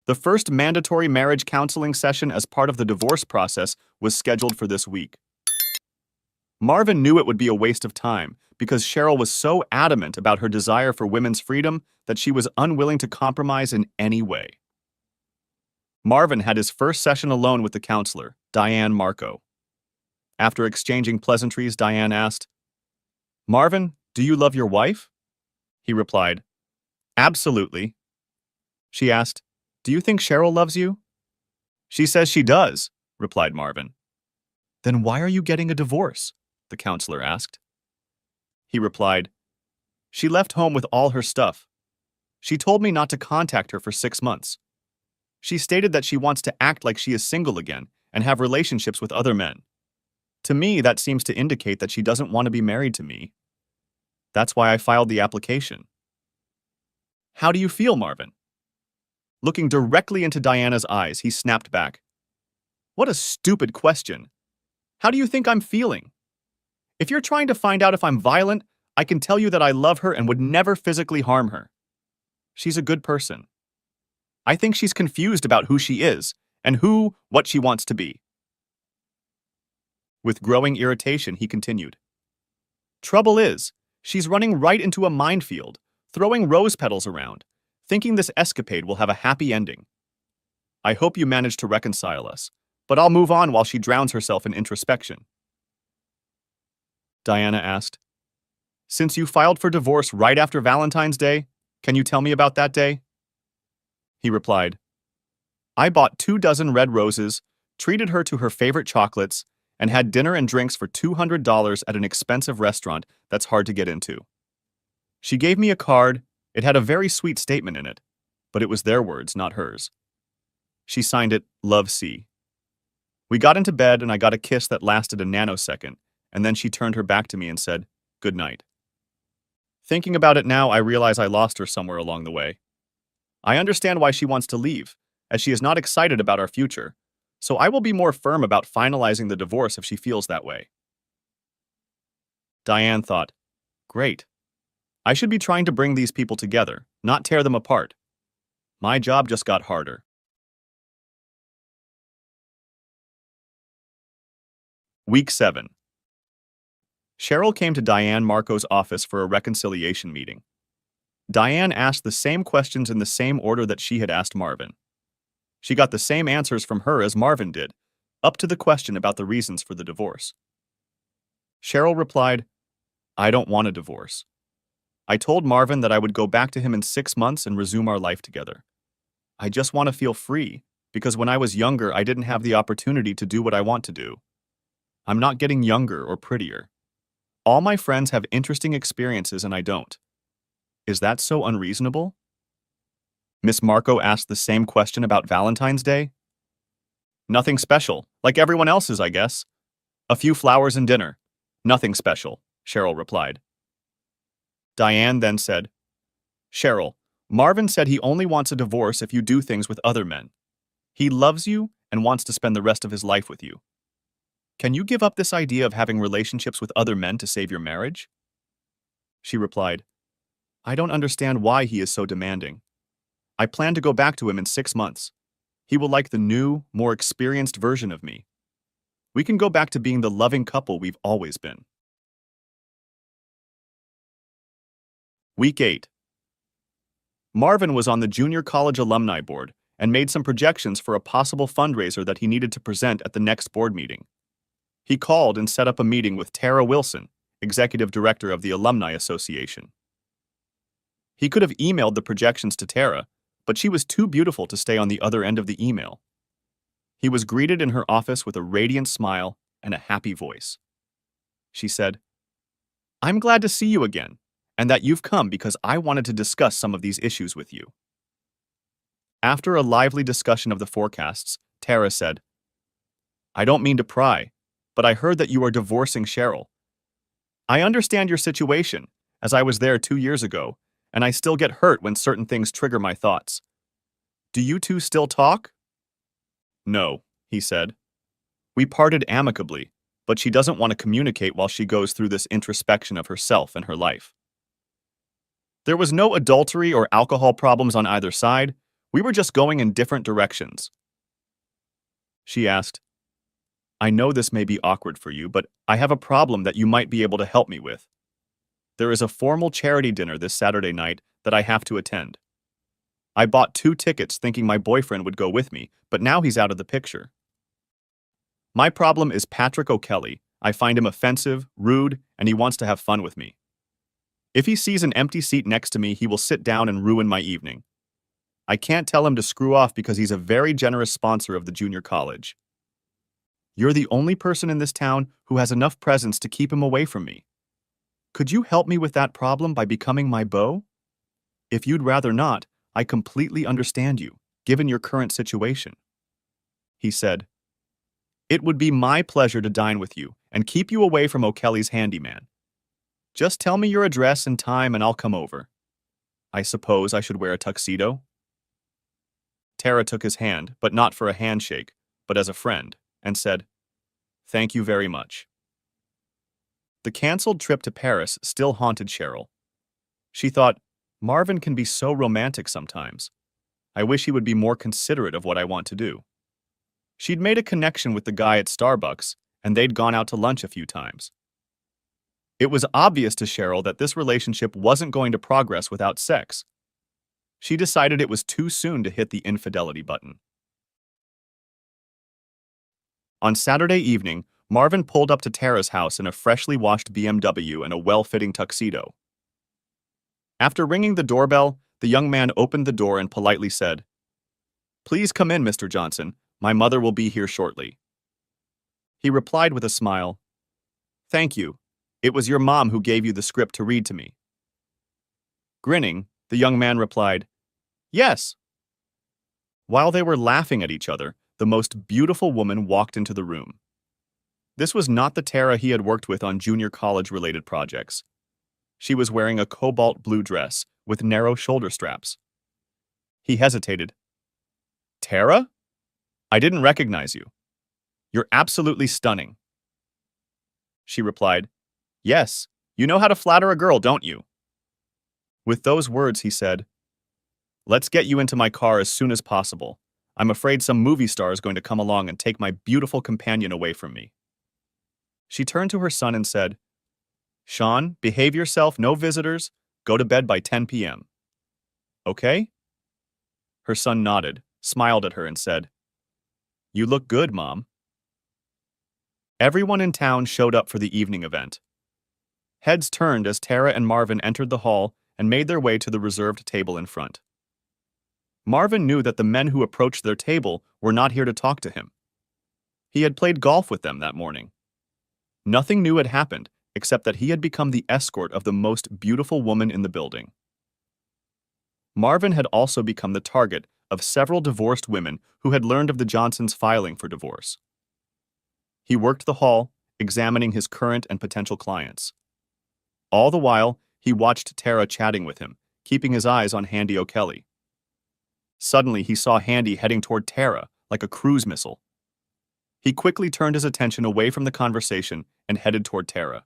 The first mandatory marriage counseling session as part of the divorce process was scheduled for this week. Marvin knew it would be a waste of time because Cheryl was so adamant about her desire for women's freedom that she was unwilling to compromise in any way. Marvin had his first session alone with the counselor, Diane Marco. After exchanging pleasantries, Diane asked, "Marvin, do you love your wife?" He replied, "Absolutely." She asked, "Do you think Cheryl loves you?" "She says she does," replied Marvin. "Then why are you getting a divorce?" the counselor asked. He replied, "She left home with all her stuff. She told me not to contact her for 6 months. She stated that she wants to act like she is single again and have relationships with other men. To me, that seems to indicate that she doesn't want to be married to me. That's why I filed the application." "How do you feel, Marvin?" Looking directly into Diana's eyes, he snapped back, "What a stupid question. How do you think I'm feeling? If you're trying to find out if I'm violent, I can tell you that I love her and would never physically harm her. She's a good person. I think she's confused about who she is and what she wants to be." With growing irritation, he continued, "Trouble is, she's running right into a minefield, throwing rose petals around, thinking this escapade will have a happy ending. I hope you manage to reconcile us, but I'll move on while she drowns herself in introspection." Diana asked, "Since you filed for divorce right after Valentine's Day, can you tell me about that day?" He replied, "I bought 24 red roses, treated her to her favorite chocolates, and had dinner and drinks for $200 at an expensive restaurant that's hard to get into. She gave me a card. It had a very sweet statement in it, but it was their words, not hers. She signed it, Love C. We got into bed and I got a kiss that lasted a nanosecond, and then she turned her back to me and said, 'Good night.' Thinking about it now, I realize I lost her somewhere along the way. I understand why she wants to leave, as she is not excited about our future, so I will be more firm about finalizing the divorce if she feels that way." Diane thought, "Great. I should be trying to bring these people together, not tear them apart. My job just got harder." Week 7. Cheryl came to Diane Marco's office for a reconciliation meeting. Diane asked the same questions in the same order that she had asked Marvin. She got the same answers from her as Marvin did, up to the question about the reasons for the divorce. Cheryl replied, "I don't want a divorce. I told Marvin that I would go back to him in 6 months and resume our life together. I just want to feel free, because when I was younger, I didn't have the opportunity to do what I want to do. I'm not getting younger or prettier. All my friends have interesting experiences and I don't. Is that so unreasonable?" Miss Marco asked the same question about Valentine's Day. "Nothing special, like everyone else's, I guess. A few flowers and dinner. Nothing special," Cheryl replied. Diane then said, "Cheryl, Marvin said he only wants a divorce if you do things with other men. He loves you and wants to spend the rest of his life with you. Can you give up this idea of having relationships with other men to save your marriage?" She replied, "I don't understand why he is so demanding. I plan to go back to him in 6 months. He will like the new, more experienced version of me. We can go back to being the loving couple we've always been." Week 8. Marvin was on the junior college alumni board and made some projections for a possible fundraiser that he needed to present at the next board meeting. He called and set up a meeting with Tara Wilson, executive director of the Alumni Association. He could have emailed the projections to Tara, but she was too beautiful to stay on the other end of the email. He was greeted in her office with a radiant smile and a happy voice. She said, "I'm glad to see you again, and that you've come because I wanted to discuss some of these issues with you." After a lively discussion of the forecasts, Tara said, "I don't mean to pry, but I heard that you are divorcing Cheryl. I understand your situation, as I was there 2 years ago, and I still get hurt when certain things trigger my thoughts. Do you two still talk?" "No," he said. "We parted amicably, but she doesn't want to communicate while she goes through this introspection of herself and her life. There was no adultery or alcohol problems on either side. We were just going in different directions. She asked, I know this may be awkward for you, but I have a problem that you might be able to help me with. There is a formal charity dinner this Saturday night that I have to attend. I bought 2 tickets thinking my boyfriend would go with me, but now he's out of the picture. My problem is Patrick O'Kelly. I find him offensive, rude, and he wants to have fun with me. If he sees an empty seat next to me, he will sit down and ruin my evening. I can't tell him to screw off because he's a very generous sponsor of the junior college. You're the only person in this town who has enough presence to keep him away from me. Could you help me with that problem by becoming my beau? If you'd rather not, I completely understand you, given your current situation. He said, It would be my pleasure to dine with you and keep you away from O'Kelly's handyman. Just tell me your address and time and I'll come over. I suppose I should wear a tuxedo? Tara took his hand, but not for a handshake, but as a friend, and said, Thank you very much. The canceled trip to Paris still haunted Cheryl. She thought, Marvin can be so romantic sometimes. I wish he would be more considerate of what I want to do. She'd made a connection with the guy at Starbucks, and they'd gone out to lunch a few times. It was obvious to Cheryl that this relationship wasn't going to progress without sex. She decided it was too soon to hit the infidelity button. On Saturday evening, Marvin pulled up to Tara's house in a freshly washed BMW and a well-fitting tuxedo. After ringing the doorbell, the young man opened the door and politely said, Please come in, Mr. Johnson. My mother will be here shortly. He replied with a smile, Thank you. It was your mom who gave you the script to read to me. Grinning, the young man replied, Yes. While they were laughing at each other, the most beautiful woman walked into the room. This was not the Tara he had worked with on junior college-related projects. She was wearing a cobalt blue dress with narrow shoulder straps. He hesitated. Tara? I didn't recognize you. You're absolutely stunning. She replied, Yes, you know how to flatter a girl, don't you? With those words, he said, Let's get you into my car as soon as possible. I'm afraid some movie star is going to come along and take my beautiful companion away from me. She turned to her son and said, Sean, behave yourself, no visitors, go to bed by 10 p.m. Okay? Her son nodded, smiled at her and said, You look good, Mom. Everyone in town showed up for the evening event. Heads turned as Tara and Marvin entered the hall and made their way to the reserved table in front. Marvin knew that the men who approached their table were not here to talk to him. He had played golf with them that morning. Nothing new had happened except that he had become the escort of the most beautiful woman in the building. Marvin had also become the target of several divorced women who had learned of the Johnsons' filing for divorce. He worked the hall, examining his current and potential clients. All the while, he watched Tara chatting with him, keeping his eyes on Handy O'Kelly. Suddenly, he saw Handy heading toward Tara like a cruise missile. He quickly turned his attention away from the conversation and headed toward Tara.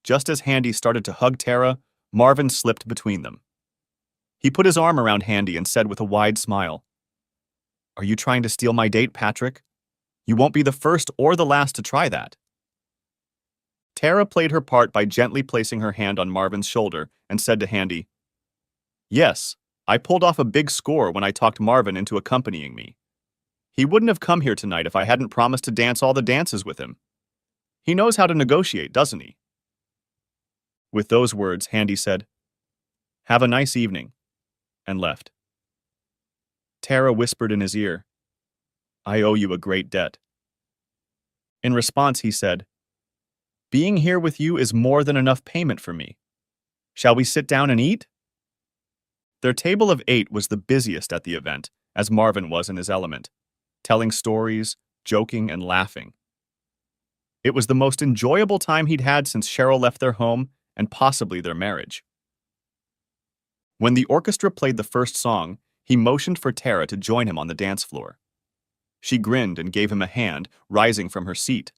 Just as Handy started to hug Tara, Marvin slipped between them. He put his arm around Handy and said with a wide smile, Are you trying to steal my date, Patrick? You won't be the first or the last to try that. Tara played her part by gently placing her hand on Marvin's shoulder and said to Handy, Yes, I pulled off a big score when I talked Marvin into accompanying me. He wouldn't have come here tonight if I hadn't promised to dance all the dances with him. He knows how to negotiate, doesn't he? With those words, Handy said, Have a nice evening, and left. Tara whispered in his ear, I owe you a great debt. In response, he said, Being here with you is more than enough payment for me. Shall we sit down and eat? Their table of 8 was the busiest at the event, as Marvin was in his element, telling stories, joking, and laughing. It was the most enjoyable time he'd had since Cheryl left their home and possibly their marriage. When the orchestra played the first song, he motioned for Tara to join him on the dance floor. She grinned and gave him a hand, rising from her seat.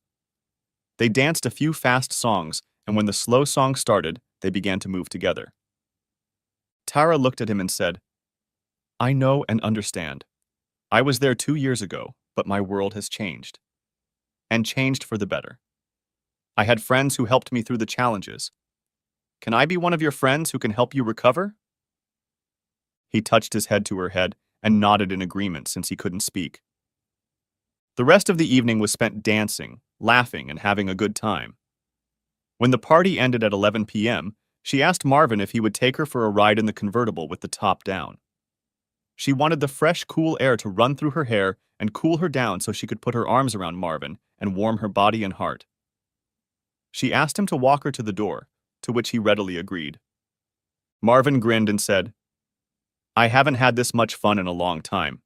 They danced a few fast songs, and when the slow song started, they began to move together. Tara looked at him and said, I know and understand. I was there 2 years ago, but my world has changed. And changed for the better. I had friends who helped me through the challenges. Can I be one of your friends who can help you recover? He touched his head to her head and nodded in agreement since he couldn't speak. The rest of the evening was spent dancing, laughing, and having a good time. When the party ended at 11 p.m., she asked Marvin if he would take her for a ride in the convertible with the top down. She wanted the fresh, cool air to run through her hair and cool her down so she could put her arms around Marvin and warm her body and heart. She asked him to walk her to the door, to which he readily agreed. Marvin grinned and said, I haven't had this much fun in a long time.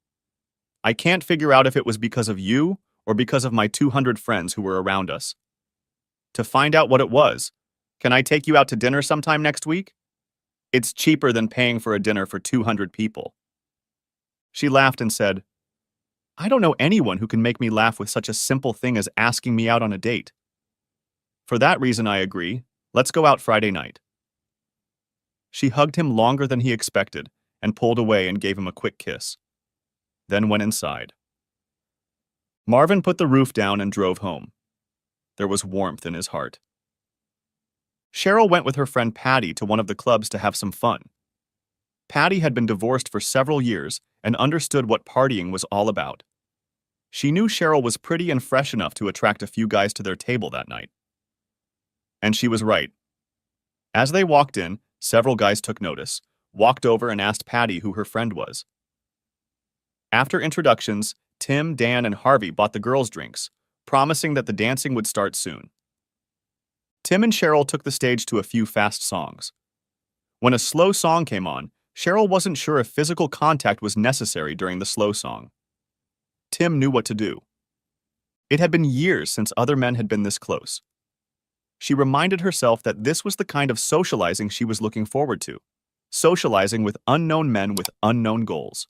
I can't figure out if it was because of you or because of my 200 friends who were around us. To find out what it was, can I take you out to dinner sometime next week? It's cheaper than paying for a dinner for 200 people. She laughed and said, I don't know anyone who can make me laugh with such a simple thing as asking me out on a date. For that reason, I agree. Let's go out Friday night. She hugged him longer than he expected and pulled away and gave him a quick kiss. Then went inside. Marvin put the roof down and drove home. There was warmth in his heart. Cheryl went with her friend Patty to one of the clubs to have some fun. Patty had been divorced for several years and understood what partying was all about. She knew Cheryl was pretty and fresh enough to attract a few guys to their table that night. And she was right. As they walked in, several guys took notice, walked over and asked Patty who her friend was. After introductions, Tim, Dan, and Harvey bought the girls drinks, promising that the dancing would start soon. Tim and Cheryl took the stage to a few fast songs. When a slow song came on, Cheryl wasn't sure if physical contact was necessary during the slow song. Tim knew what to do. It had been years since other men had been this close. She reminded herself that this was the kind of socializing she was looking forward to, socializing with unknown men with unknown goals.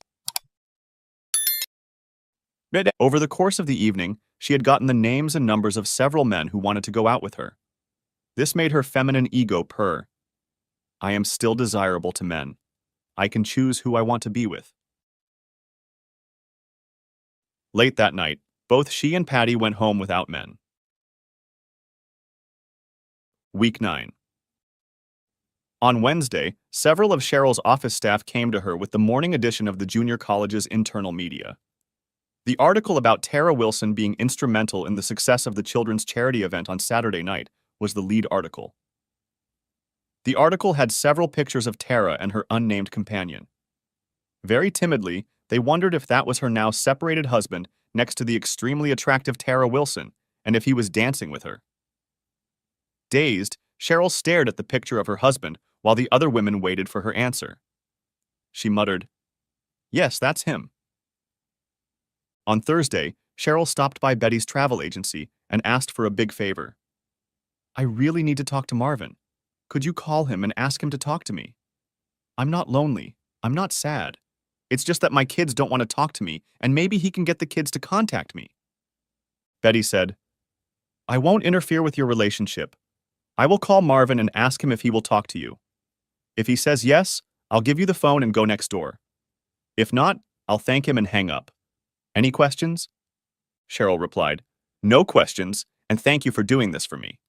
Over the course of the evening, she had gotten the names and numbers of several men who wanted to go out with her. This made her feminine ego purr. I am still desirable to men. I can choose who I want to be with. Late that night, both she and Patty went home without men. Week 9. On Wednesday, several of Cheryl's office staff came to her with the morning edition of the junior college's internal media. The article about Tara Wilson being instrumental in the success of the children's charity event on Saturday night was the lead article. The article had several pictures of Tara and her unnamed companion. Very timidly, they wondered if that was her now separated husband next to the extremely attractive Tara Wilson, and if he was dancing with her. Dazed, Cheryl stared at the picture of her husband while the other women waited for her answer. She muttered, "Yes, that's him." On Thursday, Cheryl stopped by Betty's travel agency and asked for a big favor. "I really need to talk to Marvin. Could you call him and ask him to talk to me? I'm not lonely. I'm not sad. It's just that my kids don't want to talk to me, and maybe he can get the kids to contact me." Betty said, "I won't interfere with your relationship. I will call Marvin and ask him if he will talk to you. If he says yes, I'll give you the phone and go next door. If not, I'll thank him and hang up. Any questions?" Cheryl replied, "No questions, and thank you for doing this for me."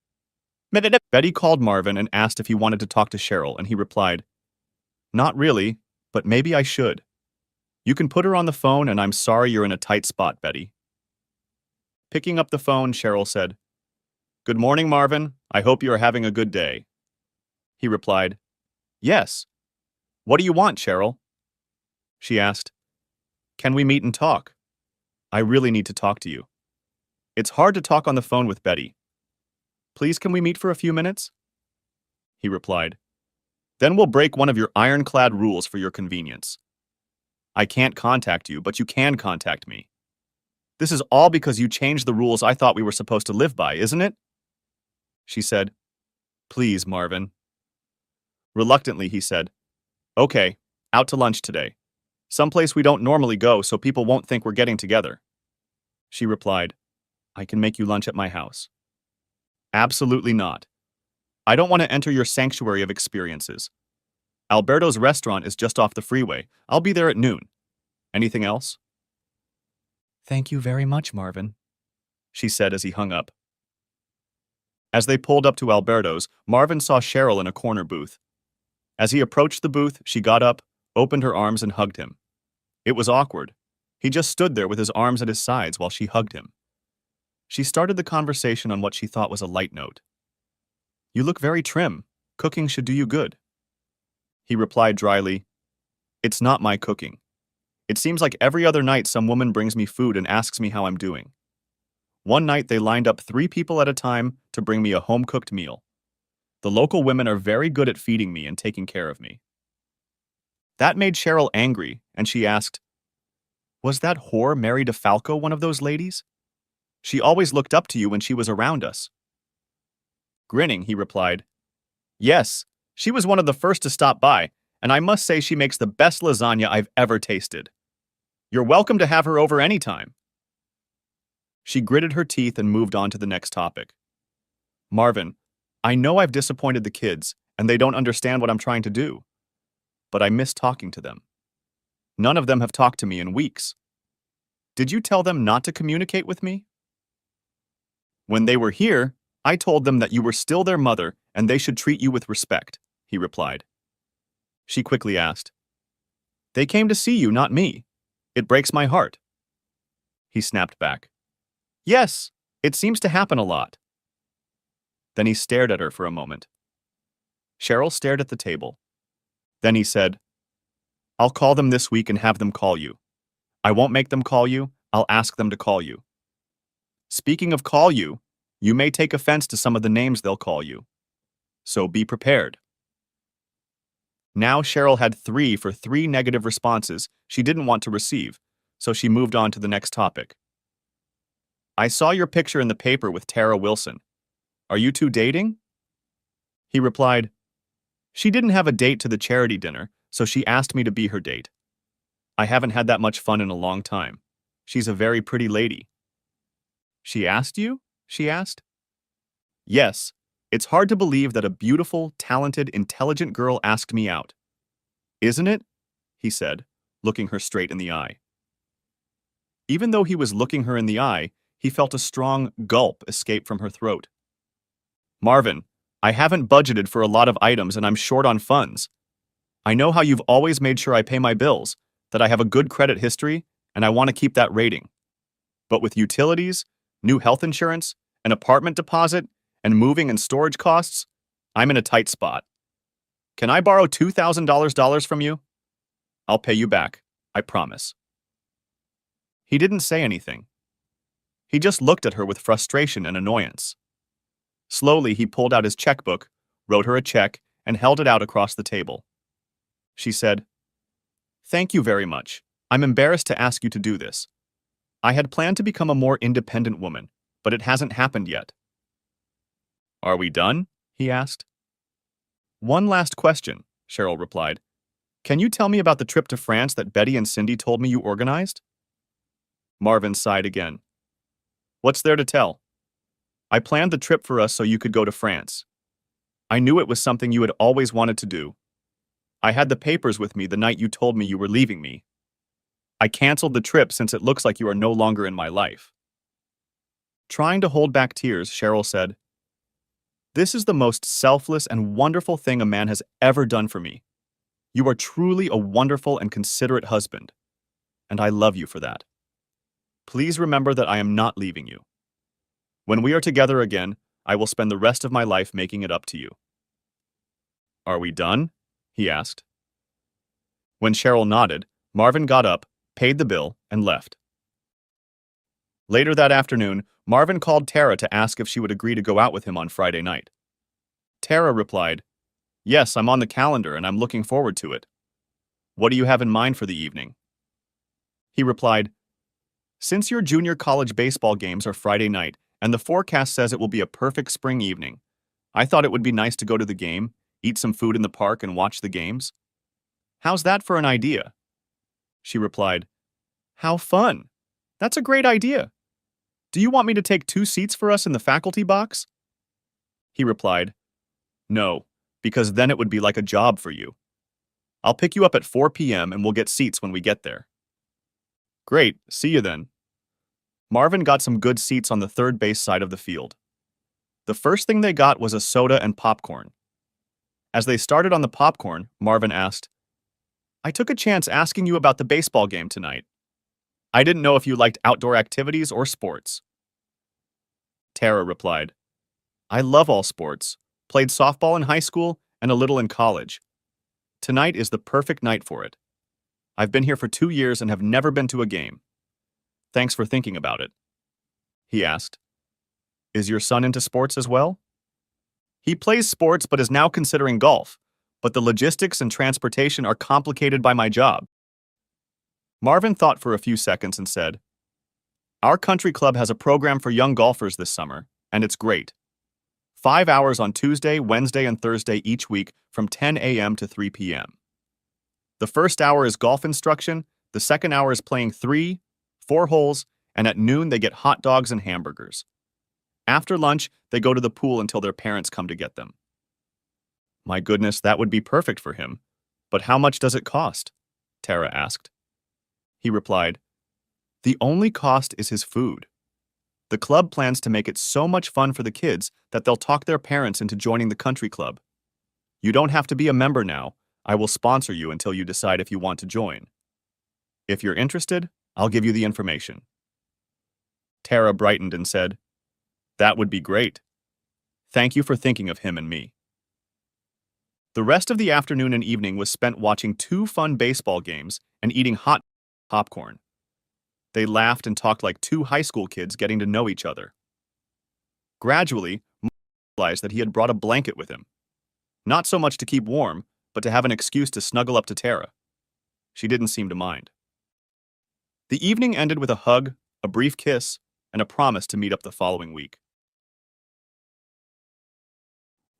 Betty called Marvin and asked if he wanted to talk to Cheryl, and he replied, "Not really, but maybe I should. You can put her on the phone, and I'm sorry you're in a tight spot, Betty." Picking up the phone, Cheryl said, "Good morning, Marvin. I hope you are having a good day." He replied, "Yes. What do you want, Cheryl?" She asked, "Can we meet and talk? I really need to talk to you. It's hard to talk on the phone with Betty. Please, can we meet for a few minutes?" He replied, "Then we'll break one of your ironclad rules for your convenience. I can't contact you, but you can contact me. This is all because you changed the rules I thought we were supposed to live by, isn't it?" She said, "Please, Marvin." Reluctantly, he said, "Okay, out to lunch today. Someplace we don't normally go so people won't think we're getting together." She replied, "I can make you lunch at my house." "Absolutely not. I don't want to enter your sanctuary of experiences. Alberto's restaurant is just off the freeway. I'll be there at noon. Anything else? Thank you very much, Marvin, she said as he hung up. As they pulled up to Alberto's, Marvin saw Cheryl in a corner booth. As he approached the booth, she got up, opened her arms, and hugged him. It was awkward. He just stood there with his arms at his sides while she hugged him. She started the conversation on what she thought was a light note. You look very trim. Cooking should do you good. He replied dryly, It's not my cooking. It seems like every other night some woman brings me food and asks me how I'm doing. One night they lined up 3 people at a time to bring me a home-cooked meal. The local women are very good at feeding me and taking care of me. That made Cheryl angry, and she asked, Was that whore Mary DeFalco one of those ladies? She always looked up to you when she was around us. Grinning, he replied, Yes, she was one of the first to stop by, and I must say she makes the best lasagna I've ever tasted. You're welcome to have her over anytime. She gritted her teeth and moved on to the next topic. Marvin, I know I've disappointed the kids, and they don't understand what I'm trying to do. But I miss talking to them. None of them have talked to me in weeks. Did you tell them not to communicate with me? When they were here, I told them that you were still their mother and they should treat you with respect, he replied. She quickly asked, They came to see you, not me. It breaks my heart. He snapped back. Yes, it seems to happen a lot. Then he stared at her for a moment. Cheryl stared at the table. Then he said, I'll call them this week and have them call you. I won't make them call you, I'll ask them to call you. Speaking of call you, you may take offense to some of the names they'll call you. So be prepared. Now Cheryl had 3 for 3 negative responses she didn't want to receive, so she moved on to the next topic. I saw your picture in the paper with Tara Wilson. Are you 2 dating? He replied, She didn't have a date to the charity dinner, so she asked me to be her date. I haven't had that much fun in a long time. She's a very pretty lady. She asked you? She asked. Yes, it's hard to believe that a beautiful, talented, intelligent girl asked me out. Isn't it? He said, looking her straight in the eye. Even though he was looking her in the eye, he felt a strong gulp escape from her throat. Marvin, I haven't budgeted for a lot of items and I'm short on funds. I know how you've always made sure I pay my bills, that I have a good credit history, and I want to keep that rating. But with utilities, new health insurance, an apartment deposit, and moving and storage costs, I'm in a tight spot. Can I borrow $2,000 from you? I'll pay you back, I promise. He didn't say anything. He just looked at her with frustration and annoyance. Slowly, he pulled out his checkbook, wrote her a check, and held it out across the table. She said, Thank you very much. I'm embarrassed to ask you to do this. I had planned to become a more independent woman, but it hasn't happened yet. Are we done? He asked. One last question, Cheryl replied. Can you tell me about the trip to France that Betty and Cindy told me you organized? Marvin sighed again. What's there to tell? I planned the trip for us so you could go to France. I knew it was something you had always wanted to do. I had the papers with me the night you told me you were leaving me. I canceled the trip since it looks like you are no longer in my life. Trying to hold back tears, Cheryl said, This is the most selfless and wonderful thing a man has ever done for me. You are truly a wonderful and considerate husband, and I love you for that. Please remember that I am not leaving you. When we are together again, I will spend the rest of my life making it up to you. Are we done? He asked. When Cheryl nodded, Marvin got up, paid the bill, and left. Later that afternoon, Marvin called Tara to ask if she would agree to go out with him on Friday night. Tara replied, Yes, I'm on the calendar and I'm looking forward to it. What do you have in mind for the evening? He replied, Since your junior college baseball games are Friday night and the forecast says it will be a perfect spring evening, I thought it would be nice to go to the game, eat some food in the park, and watch the games. How's that for an idea? She replied, How fun! That's a great idea. Do you want me to take 2 seats for us in the faculty box? He replied, No, because then it would be like a job for you. I'll pick you up at 4 p.m. and we'll get seats when we get there. Great, see you then. Marvin got some good seats on the third base side of the field. The first thing they got was a soda and popcorn. As they started on the popcorn, Marvin asked, I took a chance asking you about the baseball game tonight. I didn't know if you liked outdoor activities or sports. Tara replied, I love all sports, played softball in high school and a little in college. Tonight is the perfect night for it. I've been here for 2 years and have never been to a game. Thanks for thinking about it. He asked, Is your son into sports as well? He plays sports but is now considering golf, but the logistics and transportation are complicated by my job. Marvin thought for a few seconds and said, Our country club has a program for young golfers this summer, and it's great. 5 hours on Tuesday, Wednesday, and Thursday each week from 10 a.m. to 3 p.m. The first hour is golf instruction, the second hour is playing 3, 4 holes, and at noon they get hot dogs and hamburgers. After lunch, they go to the pool until their parents come to get them. My goodness, that would be perfect for him. But how much does it cost? Tara asked. He replied, The only cost is his food. The club plans to make it so much fun for the kids that they'll talk their parents into joining the country club. You don't have to be a member now. I will sponsor you until you decide if you want to join. If you're interested, I'll give you the information. Tara brightened and said, That would be great. Thank you for thinking of him and me. The rest of the afternoon and evening was spent watching 2 fun baseball games and eating hot popcorn. They laughed and talked like 2 high school kids getting to know each other. Gradually, Marvin realized that he had brought a blanket with him. Not so much to keep warm, but to have an excuse to snuggle up to Tara. She didn't seem to mind. The evening ended with a hug, a brief kiss, and a promise to meet up the following week.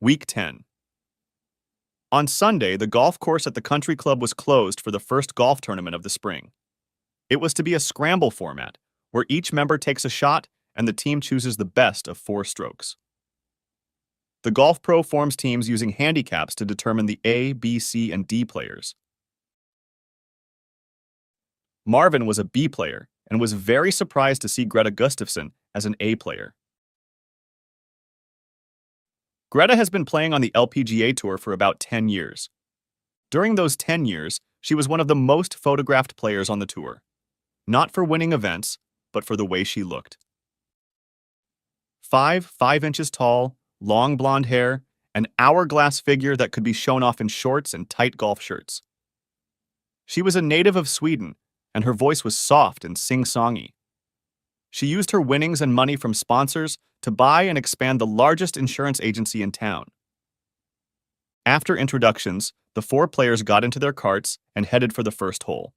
Week 10. On Sunday, the golf course at the country club was closed for the first golf tournament of the spring. It was to be a scramble format, where each member takes a shot and the team chooses the best of 4 strokes. The golf pro forms teams using handicaps to determine the A, B, C, and D players. Marvin was a B player and was very surprised to see Greta Gustafsson as an A player. Greta has been playing on the LPGA Tour for about 10 years. During those 10 years, she was one of the most photographed players on the tour. Not for winning events, but for the way she looked. 5 inches tall, long blonde hair, an hourglass figure that could be shown off in shorts and tight golf shirts. She was a native of Sweden, and her voice was soft and sing-songy. She used her winnings and money from sponsors to buy and expand the largest insurance agency in town. After introductions, the 4 players got into their carts and headed for the first hole.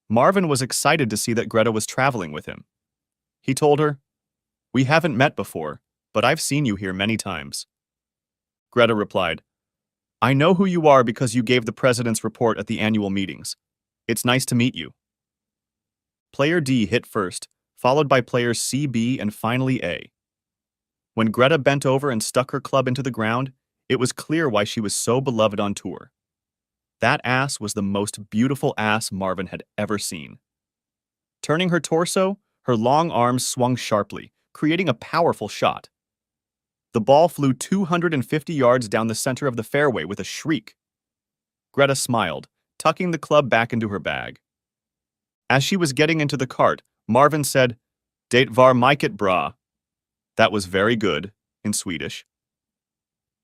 Marvin was excited to see that Greta was traveling with him. He told her, We haven't met before, but I've seen you here many times. Greta replied, I know who you are because you gave the president's report at the annual meetings. It's nice to meet you. Player D hit first, followed by players C, B, and finally A. When Greta bent over and stuck her club into the ground, it was clear why she was so beloved on tour. That ass was the most beautiful ass Marvin had ever seen. Turning her torso, her long arms swung sharply, creating a powerful shot. The ball flew 250 yards down the center of the fairway with a shriek. Greta smiled, tucking the club back into her bag. As she was getting into the cart, Marvin said, Det var mycket bra. That was very good, in Swedish.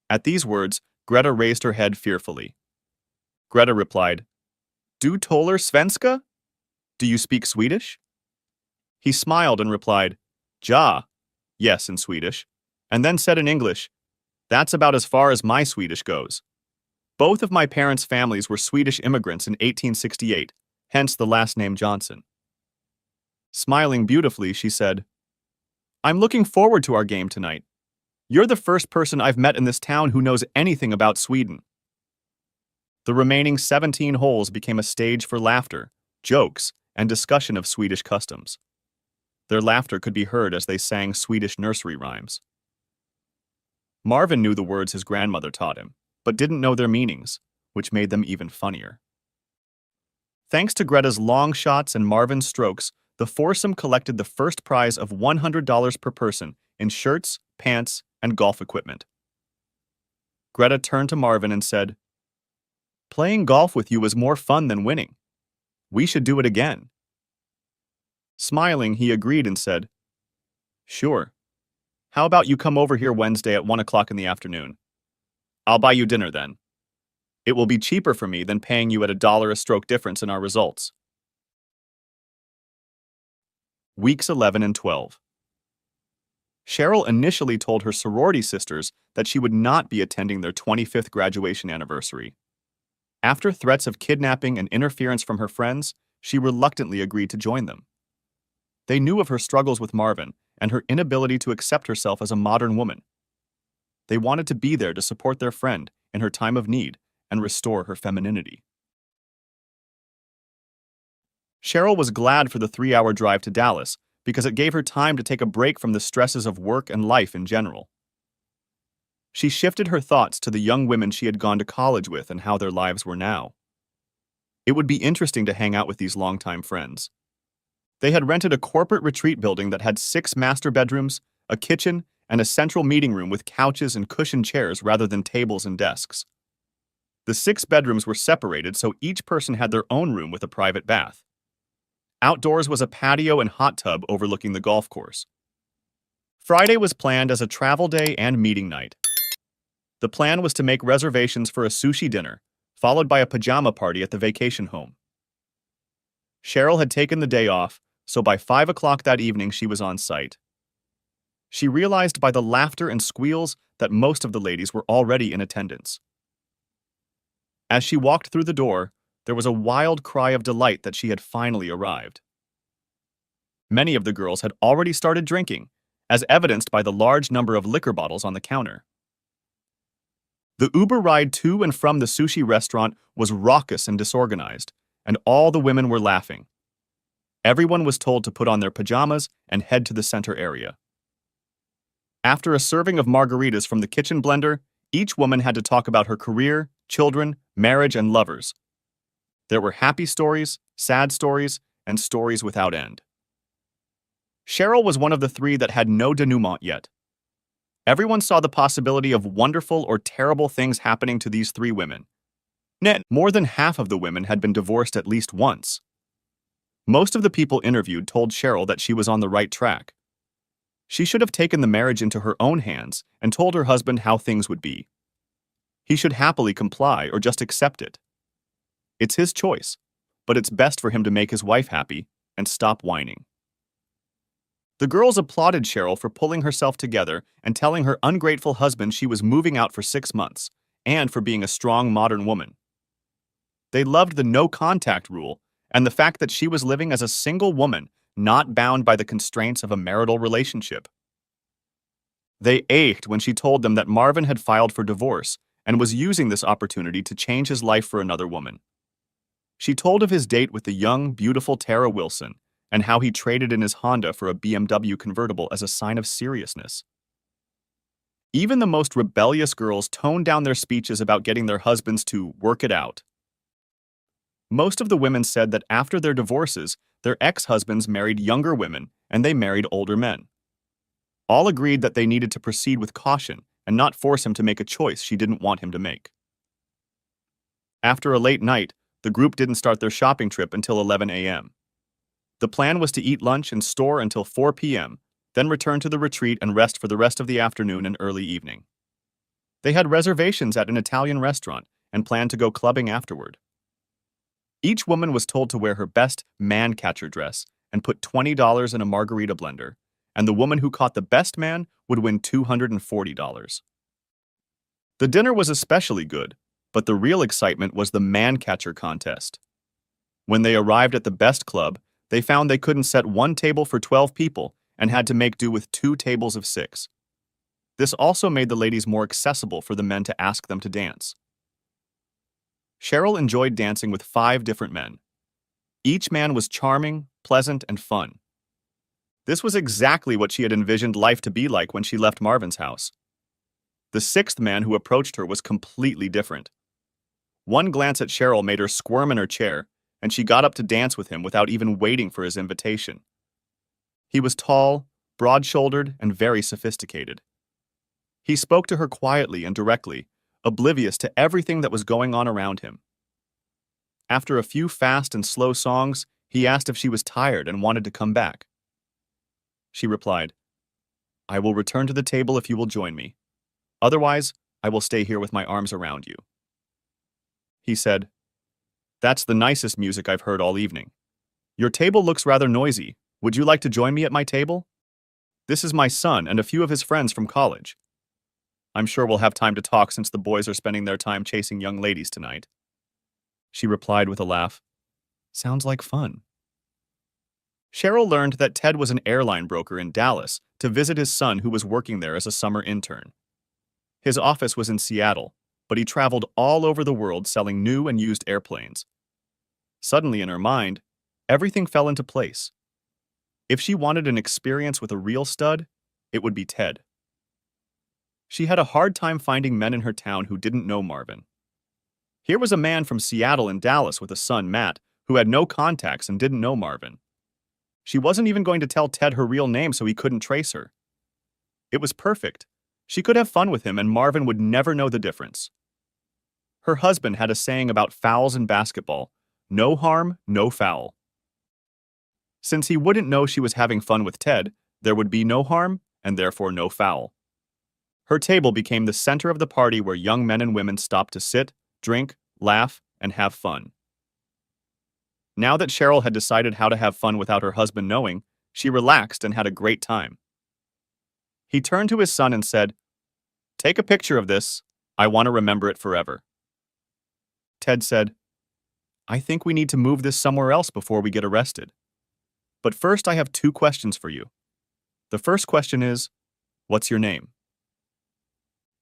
At these words, Greta raised her head fearfully. Greta replied, Du talar svenska? Do you speak Swedish? He smiled and replied, Ja, yes in Swedish, and then said in English, That's about as far as my Swedish goes. Both of my parents' families were Swedish immigrants in 1868, hence the last name Johnson. Smiling beautifully, she said, I'm looking forward to our game tonight. You're the first person I've met in this town who knows anything about Sweden. The remaining 17 holes became a stage for laughter, jokes, and discussion of Swedish customs. Their laughter could be heard as they sang Swedish nursery rhymes. Marvin knew the words his grandmother taught him, but didn't know their meanings, which made them even funnier. Thanks to Greta's long shots and Marvin's strokes, the foursome collected the first prize of $100 per person in shirts, pants, and golf equipment. Greta turned to Marvin and said, "Playing golf with you was more fun than winning. We should do it again." Smiling, he agreed and said, "Sure. How about you come over here Wednesday at 1 o'clock in the afternoon? I'll buy you dinner then. It will be cheaper for me than paying you at $1 a stroke difference in our results." Weeks 11 and 12. Cheryl initially told her sorority sisters that she would not be attending their 25th graduation anniversary. After threats of kidnapping and interference from her friends, she reluctantly agreed to join them. They knew of her struggles with Marvin and her inability to accept herself as a modern woman. They wanted to be there to support their friend in her time of need and restore her femininity. Cheryl was glad for the 3-hour drive to Dallas because it gave her time to take a break from the stresses of work and life in general. She shifted her thoughts to the young women she had gone to college with and how their lives were now. It would be interesting to hang out with these longtime friends. They had rented a corporate retreat building that had 6 master bedrooms, a kitchen, and a central meeting room with couches and cushioned chairs rather than tables and desks. The 6 bedrooms were separated so each person had their own room with a private bath. Outdoors was a patio and hot tub overlooking the golf course. Friday was planned as a travel day and meeting night. The plan was to make reservations for a sushi dinner, followed by a pajama party at the vacation home. Cheryl had taken the day off, so by 5 o'clock that evening she was on site. She realized by the laughter and squeals that most of the ladies were already in attendance. As she walked through the door, there was a wild cry of delight that she had finally arrived. Many of the girls had already started drinking, as evidenced by the large number of liquor bottles on the counter. The Uber ride to and from the sushi restaurant was raucous and disorganized, and all the women were laughing. Everyone was told to put on their pajamas and head to the center area. After a serving of margaritas from the kitchen blender, each woman had to talk about her career, children, marriage, and lovers. There were happy stories, sad stories, and stories without end. Cheryl was one of the 3 that had no denouement yet. Everyone saw the possibility of wonderful or terrible things happening to these 3 women. More than half of the women had been divorced at least once. Most of the people interviewed told Cheryl that she was on the right track. She should have taken the marriage into her own hands and told her husband how things would be. He should happily comply or just accept it. It's his choice, but it's best for him to make his wife happy and stop whining. The girls applauded Cheryl for pulling herself together and telling her ungrateful husband she was moving out for 6 months, and for being a strong modern woman. They loved the no-contact rule and the fact that she was living as a single woman, not bound by the constraints of a marital relationship. They ached when she told them that Marvin had filed for divorce and was using this opportunity to change his life for another woman. She told of his date with the young, beautiful Tara Wilson and how he traded in his Honda for a BMW convertible as a sign of seriousness. Even the most rebellious girls toned down their speeches about getting their husbands to work it out. Most of the women said that after their divorces, their ex-husbands married younger women and they married older men. All agreed that they needed to proceed with caution and not force him to make a choice she didn't want him to make. After a late night, the group didn't start their shopping trip until 11 a.m. The plan was to eat lunch and store until 4 p.m., then return to the retreat and rest for the rest of the afternoon and early evening. They had reservations at an Italian restaurant and planned to go clubbing afterward. Each woman was told to wear her best man-catcher dress and put $20 in a margarita blender, and the woman who caught the best man would win $240. The dinner was especially good, but the real excitement was the man-catcher contest. When they arrived at the best club, they found they couldn't set one table for 12 people and had to make do with 2 tables of 6. This also made the ladies more accessible for the men to ask them to dance. Cheryl enjoyed dancing with 5 different men. Each man was charming, pleasant, and fun. This was exactly what she had envisioned life to be like when she left Marvin's house. The 6th man who approached her was completely different. One glance at Cheryl made her squirm in her chair, and she got up to dance with him without even waiting for his invitation. He was tall, broad-shouldered, and very sophisticated. He spoke to her quietly and directly, oblivious to everything that was going on around him. After a few fast and slow songs, he asked if she was tired and wanted to come back. She replied, "I will return to the table if you will join me. Otherwise, I will stay here with my arms around you." He said, "That's the nicest music I've heard all evening. Your table looks rather noisy. Would you like to join me at my table? This is my son and a few of his friends from college. I'm sure we'll have time to talk since the boys are spending their time chasing young ladies tonight." She replied with a laugh, "Sounds like fun." Cheryl learned that Ted was an airline broker in Dallas to visit his son who was working there as a summer intern. His office was in Seattle, but he traveled all over the world selling new and used airplanes. Suddenly in her mind, everything fell into place. If she wanted an experience with a real stud, it would be Ted. She had a hard time finding men in her town who didn't know Marvin. Here was a man from Seattle and Dallas with a son, Matt, who had no contacts and didn't know Marvin. She wasn't even going to tell Ted her real name so he couldn't trace her. It was perfect. She could have fun with him and Marvin would never know the difference. Her husband had a saying about fouls in basketball: no harm, no foul. Since he wouldn't know she was having fun with Ted, there would be no harm and therefore no foul. Her table became the center of the party where young men and women stopped to sit, drink, laugh, and have fun. Now that Cheryl had decided how to have fun without her husband knowing, she relaxed and had a great time. He turned to his son and said, "Take a picture of this. I want to remember it forever." Ted said, "I think we need to move this somewhere else before we get arrested. But first I have 2 questions for you. The first question is, what's your name?"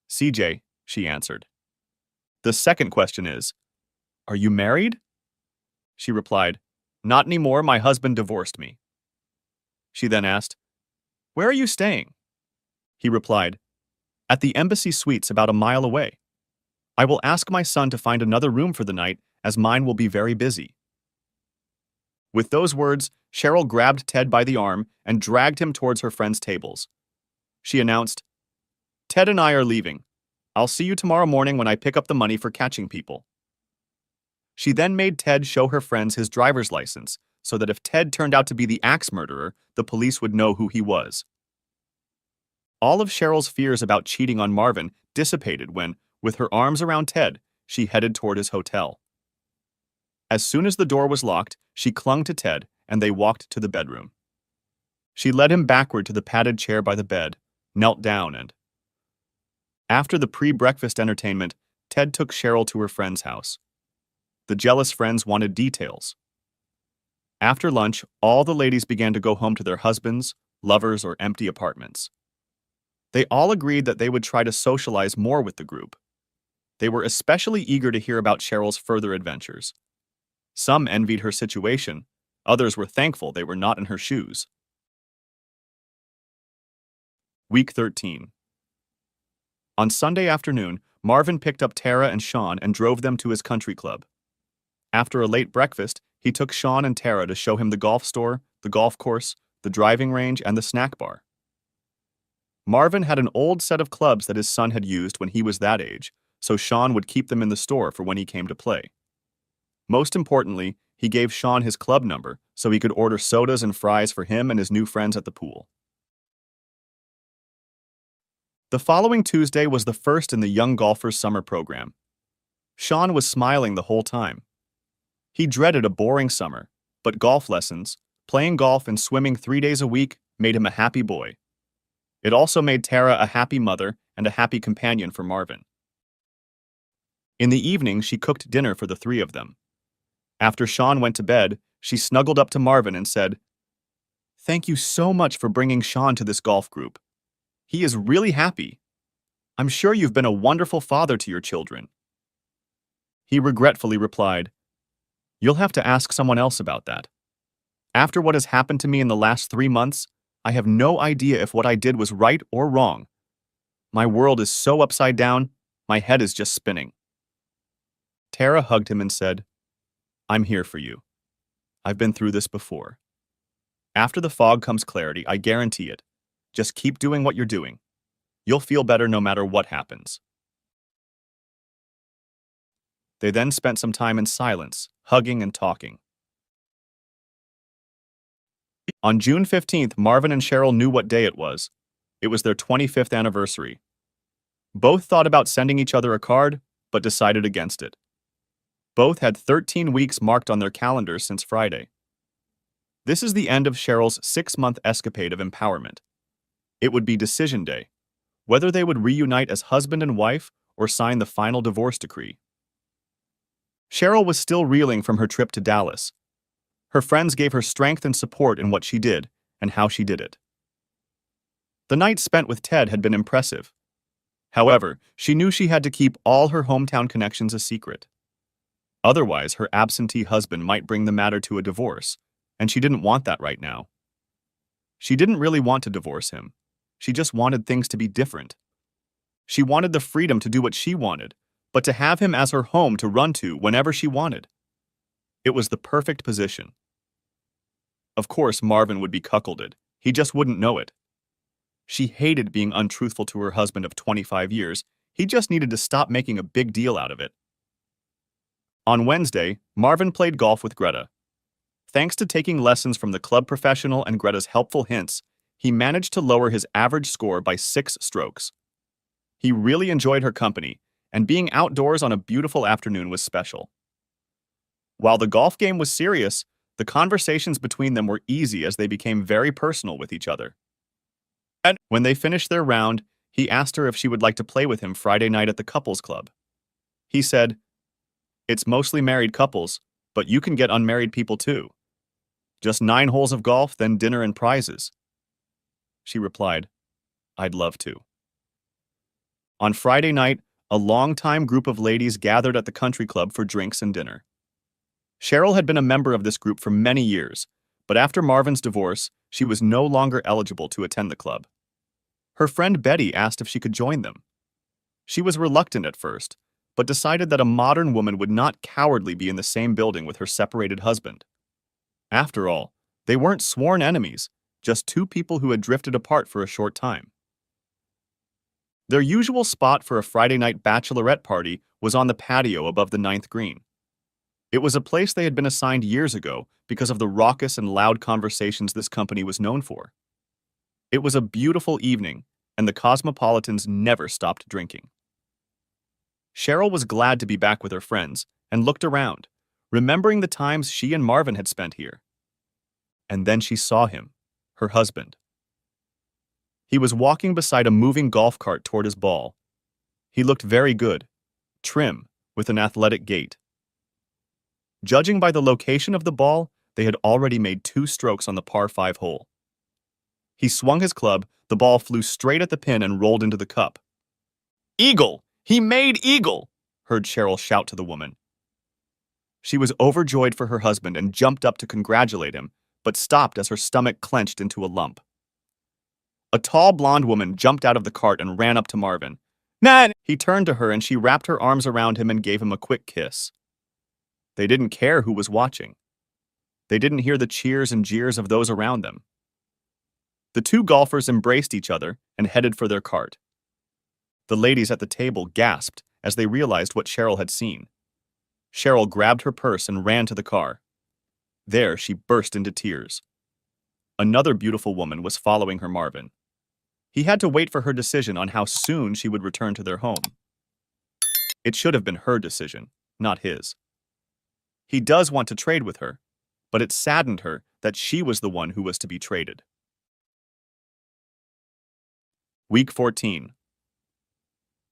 "CJ," she answered. "The second question is, are you married?" She replied, "Not anymore, my husband divorced me." She then asked, "Where are you staying?" He replied, "At the Embassy Suites about a mile away. I will ask my son to find another room for the night, as mine will be very busy." With those words, Cheryl grabbed Ted by the arm and dragged him towards her friends' tables. She announced, "Ted and I are leaving. I'll see you tomorrow morning when I pick up the money for catching people." She then made Ted show her friends his driver's license, so that if Ted turned out to be the axe murderer, the police would know who he was. All of Cheryl's fears about cheating on Marvin dissipated when, with her arms around Ted, she headed toward his hotel. As soon as the door was locked, she clung to Ted, and they walked to the bedroom. She led him backward to the padded chair by the bed, knelt down, and after the pre-breakfast entertainment, Ted took Cheryl to her friend's house. The jealous friends wanted details. After lunch, all the ladies began to go home to their husbands, lovers, or empty apartments. They all agreed that they would try to socialize more with the group. They were especially eager to hear about Cheryl's further adventures. Some envied her situation, others were thankful they were not in her shoes. Week 13. On Sunday afternoon, Marvin picked up Tara and Sean and drove them to his country club. After a late breakfast, he took Sean and Tara to show him the golf store, the golf course, the driving range, and the snack bar. Marvin had an old set of clubs that his son had used when he was that age, so Sean would keep them in the store for when he came to play. Most importantly, he gave Sean his club number so he could order sodas and fries for him and his new friends at the pool. The following Tuesday was the first in the Young Golfers Summer Program. Sean was smiling the whole time. He dreaded a boring summer, but golf lessons, playing golf and swimming 3 days a week made him a happy boy. It also made Tara a happy mother and a happy companion for Marvin. In the evening, she cooked dinner for the 3 of them. After Sean went to bed, she snuggled up to Marvin and said, "Thank you so much for bringing Sean to this golf group. He is really happy. I'm sure you've been a wonderful father to your children." He regretfully replied, "You'll have to ask someone else about that. After what has happened to me in the last 3 months, I have no idea if what I did was right or wrong. My world is so upside down, my head is just spinning." Tara hugged him and said, "I'm here for you. I've been through this before. After the fog comes clarity, I guarantee it. Just keep doing what you're doing. You'll feel better no matter what happens." They then spent some time in silence, hugging and talking. On June 15th, Marvin and Cheryl knew what day it was. It was their 25th anniversary. Both thought about sending each other a card, but decided against it. Both had 13 weeks marked on their calendars since Friday. This is the end of Cheryl's 6-month escapade of empowerment. It would be decision day, whether they would reunite as husband and wife or sign the final divorce decree. Cheryl was still reeling from her trip to Dallas. Her friends gave her strength and support in what she did and how she did it. The night spent with Ted had been impressive. However, she knew she had to keep all her hometown connections a secret. Otherwise, her absentee husband might bring the matter to a divorce, and she didn't want that right now. She didn't really want to divorce him. She just wanted things to be different. She wanted the freedom to do what she wanted, but to have him as her home to run to whenever she wanted. It was the perfect position. Of course, Marvin would be cuckolded. He just wouldn't know it. She hated being untruthful to her husband of 25 years. He just needed to stop making a big deal out of it. On Wednesday, Marvin played golf with Greta. Thanks to taking lessons from the club professional and Greta's helpful hints, he managed to lower his average score by 6 strokes. He really enjoyed her company, and being outdoors on a beautiful afternoon was special. While the golf game was serious, the conversations between them were easy as they became very personal with each other. And when they finished their round, he asked her if she would like to play with him Friday night at the couples club. He said, "It's mostly married couples, but you can get unmarried people too. Just 9 holes of golf, then dinner and prizes." She replied, "I'd love to." On Friday night, a long-time group of ladies gathered at the country club for drinks and dinner. Cheryl had been a member of this group for many years, but after Marvin's divorce, she was no longer eligible to attend the club. Her friend Betty asked if she could join them. She was reluctant at first, but decided that a modern woman would not cowardly be in the same building with her separated husband. After all, they weren't sworn enemies, just 2 people who had drifted apart for a short time. Their usual spot for a Friday night bachelorette party was on the patio above the 9th green. It was a place they had been assigned years ago because of the raucous and loud conversations this company was known for. It was a beautiful evening, and the Cosmopolitans never stopped drinking. Cheryl was glad to be back with her friends and looked around, remembering the times she and Marvin had spent here. And then she saw him, her husband. He was walking beside a moving golf cart toward his ball. He looked very good, trim, with an athletic gait. Judging by the location of the ball, they had already made 2 strokes on the par 5 hole. He swung his club, the ball flew straight at the pin and rolled into the cup. "Eagle! He made eagle!" heard Cheryl shout to the woman. She was overjoyed for her husband and jumped up to congratulate him, but stopped as her stomach clenched into a lump. A tall blonde woman jumped out of the cart and ran up to Marvin. "Nan!" He turned to her and she wrapped her arms around him and gave him a quick kiss. They didn't care who was watching. They didn't hear the cheers and jeers of those around them. The 2 golfers embraced each other and headed for their cart. The ladies at the table gasped as they realized what Cheryl had seen. Cheryl grabbed her purse and ran to the car. There, she burst into tears. Another beautiful woman was following her Marvin. He had to wait for her decision on how soon she would return to their home. It should have been her decision, not his. He does want to trade with her, but it saddened her that she was the one who was to be traded. Week 14.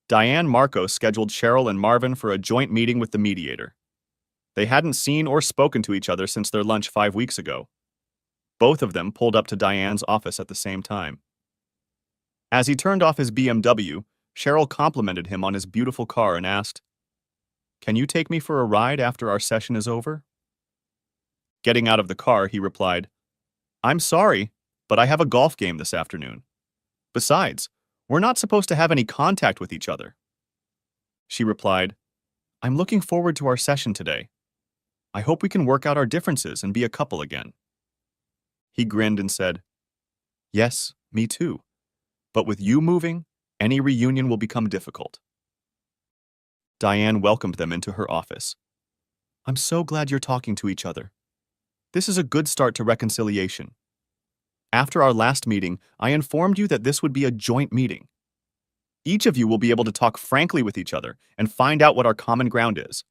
Diane Marcos scheduled Cheryl and Marvin for a joint meeting with the mediator. They hadn't seen or spoken to each other since their lunch 5 weeks ago. Both of them pulled up to Diane's office at the same time. As he turned off his BMW, Cheryl complimented him on his beautiful car and asked, "Can you take me for a ride after our session is over?" Getting out of the car, he replied, "I'm sorry, but I have a golf game this afternoon. Besides, we're not supposed to have any contact with each other." She replied, I'm looking forward to our session today. I hope we can work out our differences and be a couple again. He grinned and said, Yes, me too. But with you moving, any reunion will become difficult. Diane welcomed them into her office. I'm so glad you're talking to each other. This is a good start to reconciliation. After our last meeting, I informed you that this would be a joint meeting. Each of you will be able to talk frankly with each other and find out what our common ground is.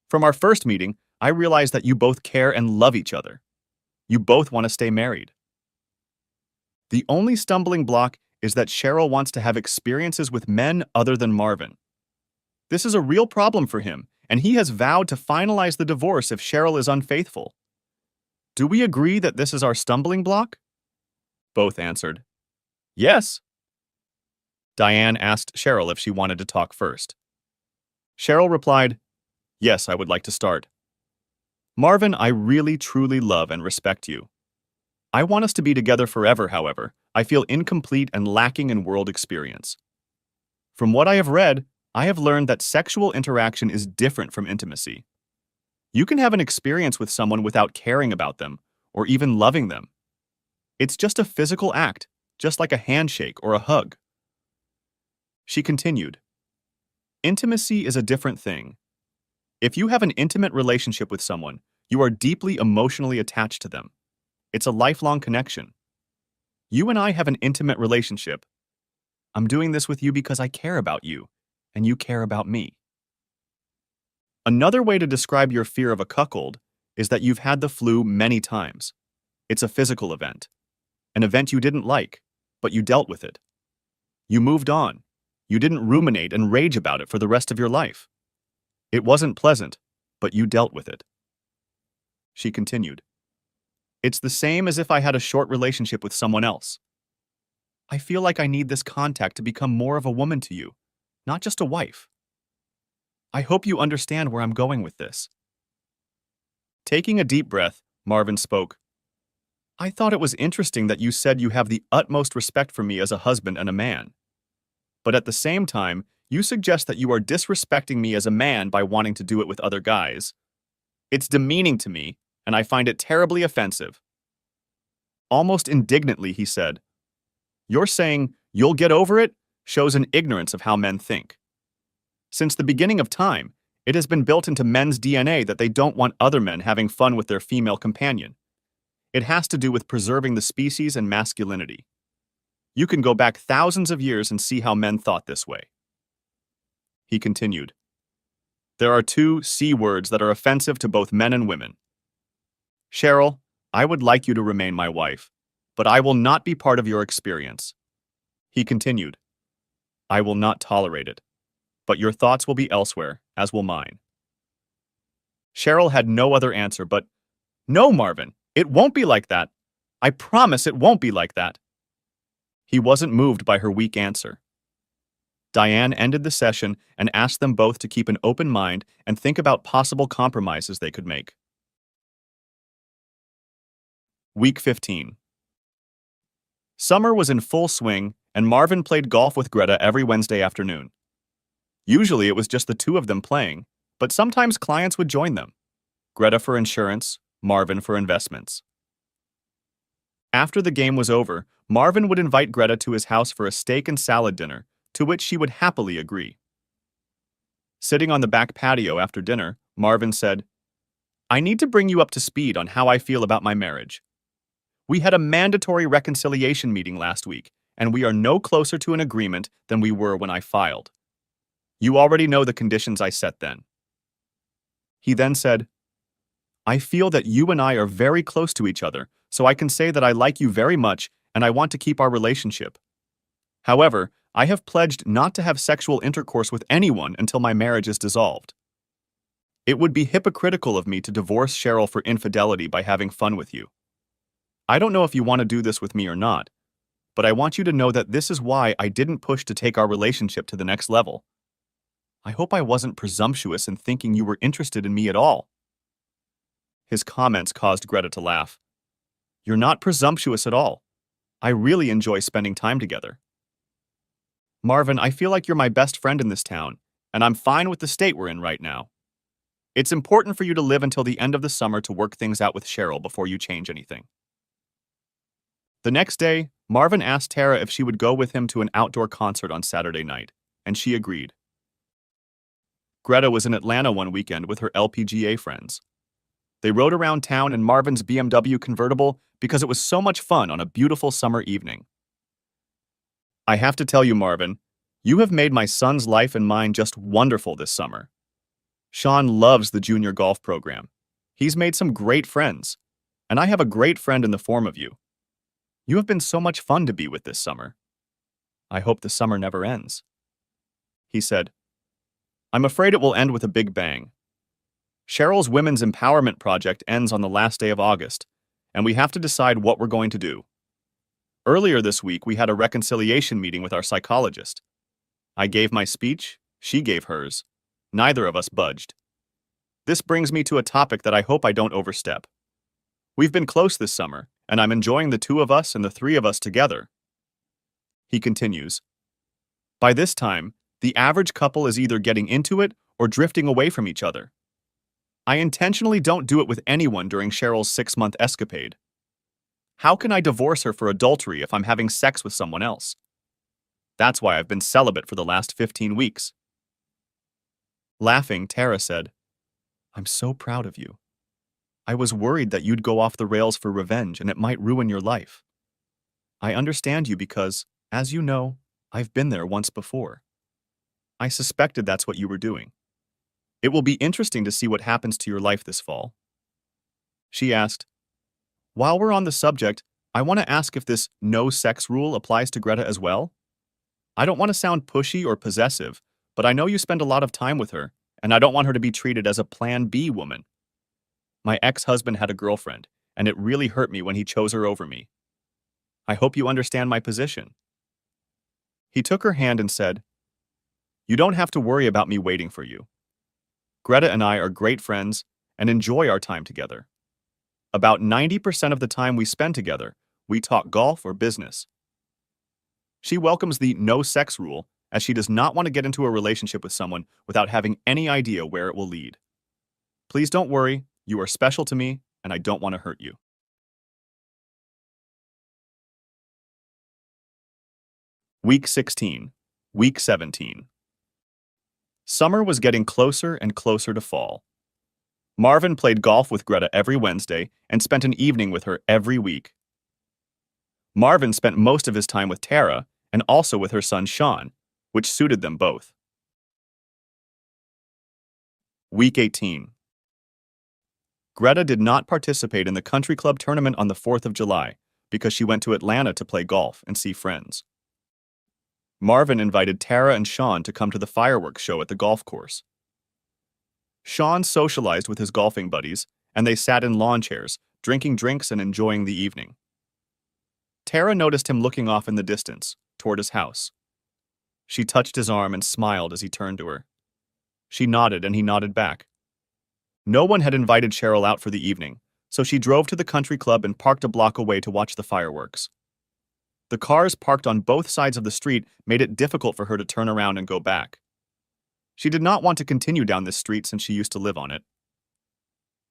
From our first meeting, I realized that you both care and love each other. You both want to stay married. The only stumbling block is that Cheryl wants to have experiences with men other than Marvin. This is a real problem for him, and he has vowed to finalize the divorce if Cheryl is unfaithful. Do we agree that this is our stumbling block? Both answered, Yes. Diane asked Cheryl if she wanted to talk first. Cheryl replied, Yes, I would like to start. Marvin, I really truly love and respect you. I want us to be together forever, however. I feel incomplete and lacking in world experience. From what I have read, I have learned that sexual interaction is different from intimacy. You can have an experience with someone without caring about them, or even loving them. It's just a physical act, just like a handshake or a hug. She continued, Intimacy is a different thing. If you have an intimate relationship with someone, you are deeply emotionally attached to them. It's a lifelong connection. You and I have an intimate relationship. I'm doing this with you because I care about you, and you care about me. Another way to describe your fear of a cuckold is that you've had the flu many times. It's a physical event. An event you didn't like, but you dealt with it. You moved on. You didn't ruminate and rage about it for the rest of your life. It wasn't pleasant, but you dealt with it. She continued, It's the same as if I had a short relationship with someone else. I feel like I need this contact to become more of a woman to you, not just a wife. I hope you understand where I'm going with this. Taking a deep breath, Marvin spoke. I thought it was interesting that you said you have the utmost respect for me as a husband and a man. But at the same time, you suggest that you are disrespecting me as a man by wanting to do it with other guys. It's demeaning to me, and I find it terribly offensive. Almost indignantly, he said, You're saying, you'll get over it, shows an ignorance of how men think. Since the beginning of time, it has been built into men's DNA that they don't want other men having fun with their female companion. It has to do with preserving the species and masculinity. You can go back thousands of years and see how men thought this way. He continued, There are two C words that are offensive to both men and women. Cheryl, I would like you to remain my wife, but I will not be part of your experience. He continued, I will not tolerate it, but your thoughts will be elsewhere, as will mine. Cheryl had no other answer but, No, Marvin, it won't be like that. I promise it won't be like that. He wasn't moved by her weak answer. Diane ended the session and asked them both to keep an open mind and think about possible compromises they could make. Week 15. Summer was in full swing, and Marvin played golf with Greta every Wednesday afternoon. Usually it was just the two of them playing, but sometimes clients would join them. Greta for insurance, Marvin for investments. After the game was over, Marvin would invite Greta to his house for a steak and salad dinner, to which she would happily agree. Sitting on the back patio after dinner, Marvin said, I need to bring you up to speed on how I feel about my marriage. We had a mandatory reconciliation meeting last week, and we are no closer to an agreement than we were when I filed. You already know the conditions I set then. He then said, I feel that you and I are very close to each other, so I can say that I like you very much and I want to keep our relationship. However, I have pledged not to have sexual intercourse with anyone until my marriage is dissolved. It would be hypocritical of me to divorce Cheryl for infidelity by having fun with you. I don't know if you want to do this with me or not, but I want you to know that this is why I didn't push to take our relationship to the next level. I hope I wasn't presumptuous in thinking you were interested in me at all. His comments caused Greta to laugh. You're not presumptuous at all. I really enjoy spending time together. Marvin, I feel like you're my best friend in this town, and I'm fine with the state we're in right now. It's important for you to live until the end of the summer to work things out with Cheryl before you change anything. The next day, Marvin asked Tara if she would go with him to an outdoor concert on Saturday night, and she agreed. Greta was in Atlanta one weekend with her LPGA friends. They rode around town in Marvin's BMW convertible because it was so much fun on a beautiful summer evening. I have to tell you, Marvin, you have made my son's life and mine just wonderful this summer. Sean loves the junior golf program. He's made some great friends, and I have a great friend in the form of you. You have been so much fun to be with this summer. I hope the summer never ends. He said, I'm afraid it will end with a big bang. Cheryl's Women's Empowerment Project ends on the last day of August, and we have to decide what we're going to do. Earlier this week, we had a reconciliation meeting with our psychologist. I gave my speech, she gave hers. Neither of us budged. This brings me to a topic that I hope I don't overstep. We've been close this summer, and I'm enjoying the two of us and the three of us together. He continues, by this time, the average couple is either getting into it or drifting away from each other. I intentionally don't do it with anyone during Cheryl's 6-month escapade. How can I divorce her for adultery if I'm having sex with someone else? That's why I've been celibate for the last 15 weeks. Laughing, Tara said, I'm so proud of you. I was worried that you'd go off the rails for revenge and it might ruin your life. I understand you because, as you know, I've been there once before. I suspected that's what you were doing. It will be interesting to see what happens to your life this fall. She asked, while we're on the subject, I want to ask if this no-sex rule applies to Greta as well? I don't want to sound pushy or possessive, but I know you spend a lot of time with her, and I don't want her to be treated as a Plan B woman. My ex-husband had a girlfriend, and it really hurt me when he chose her over me. I hope you understand my position. He took her hand and said, you don't have to worry about me waiting for you. Greta and I are great friends and enjoy our time together. About 90% of the time we spend together, we talk golf or business. She welcomes the no-sex rule as she does not want to get into a relationship with someone without having any idea where it will lead. Please don't worry, you are special to me, and I don't want to hurt you. Week 16. Week 17. Summer was getting closer and closer to fall. Marvin played golf with Greta every Wednesday and spent an evening with her every week. Marvin spent most of his time with Tara and also with her son Sean, which suited them both. Week 18. Greta did not participate in the country club tournament on the 4th of July because she went to Atlanta to play golf and see friends. Marvin invited Tara and Sean to come to the fireworks show at the golf course. Sean socialized with his golfing buddies, and they sat in lawn chairs, drinking drinks and enjoying the evening. Tara noticed him looking off in the distance, toward his house. She touched his arm and smiled as he turned to her. She nodded and he nodded back. No one had invited Cheryl out for the evening, so she drove to the country club and parked a block away to watch the fireworks. The cars parked on both sides of the street made it difficult for her to turn around and go back. She did not want to continue down this street since she used to live on it.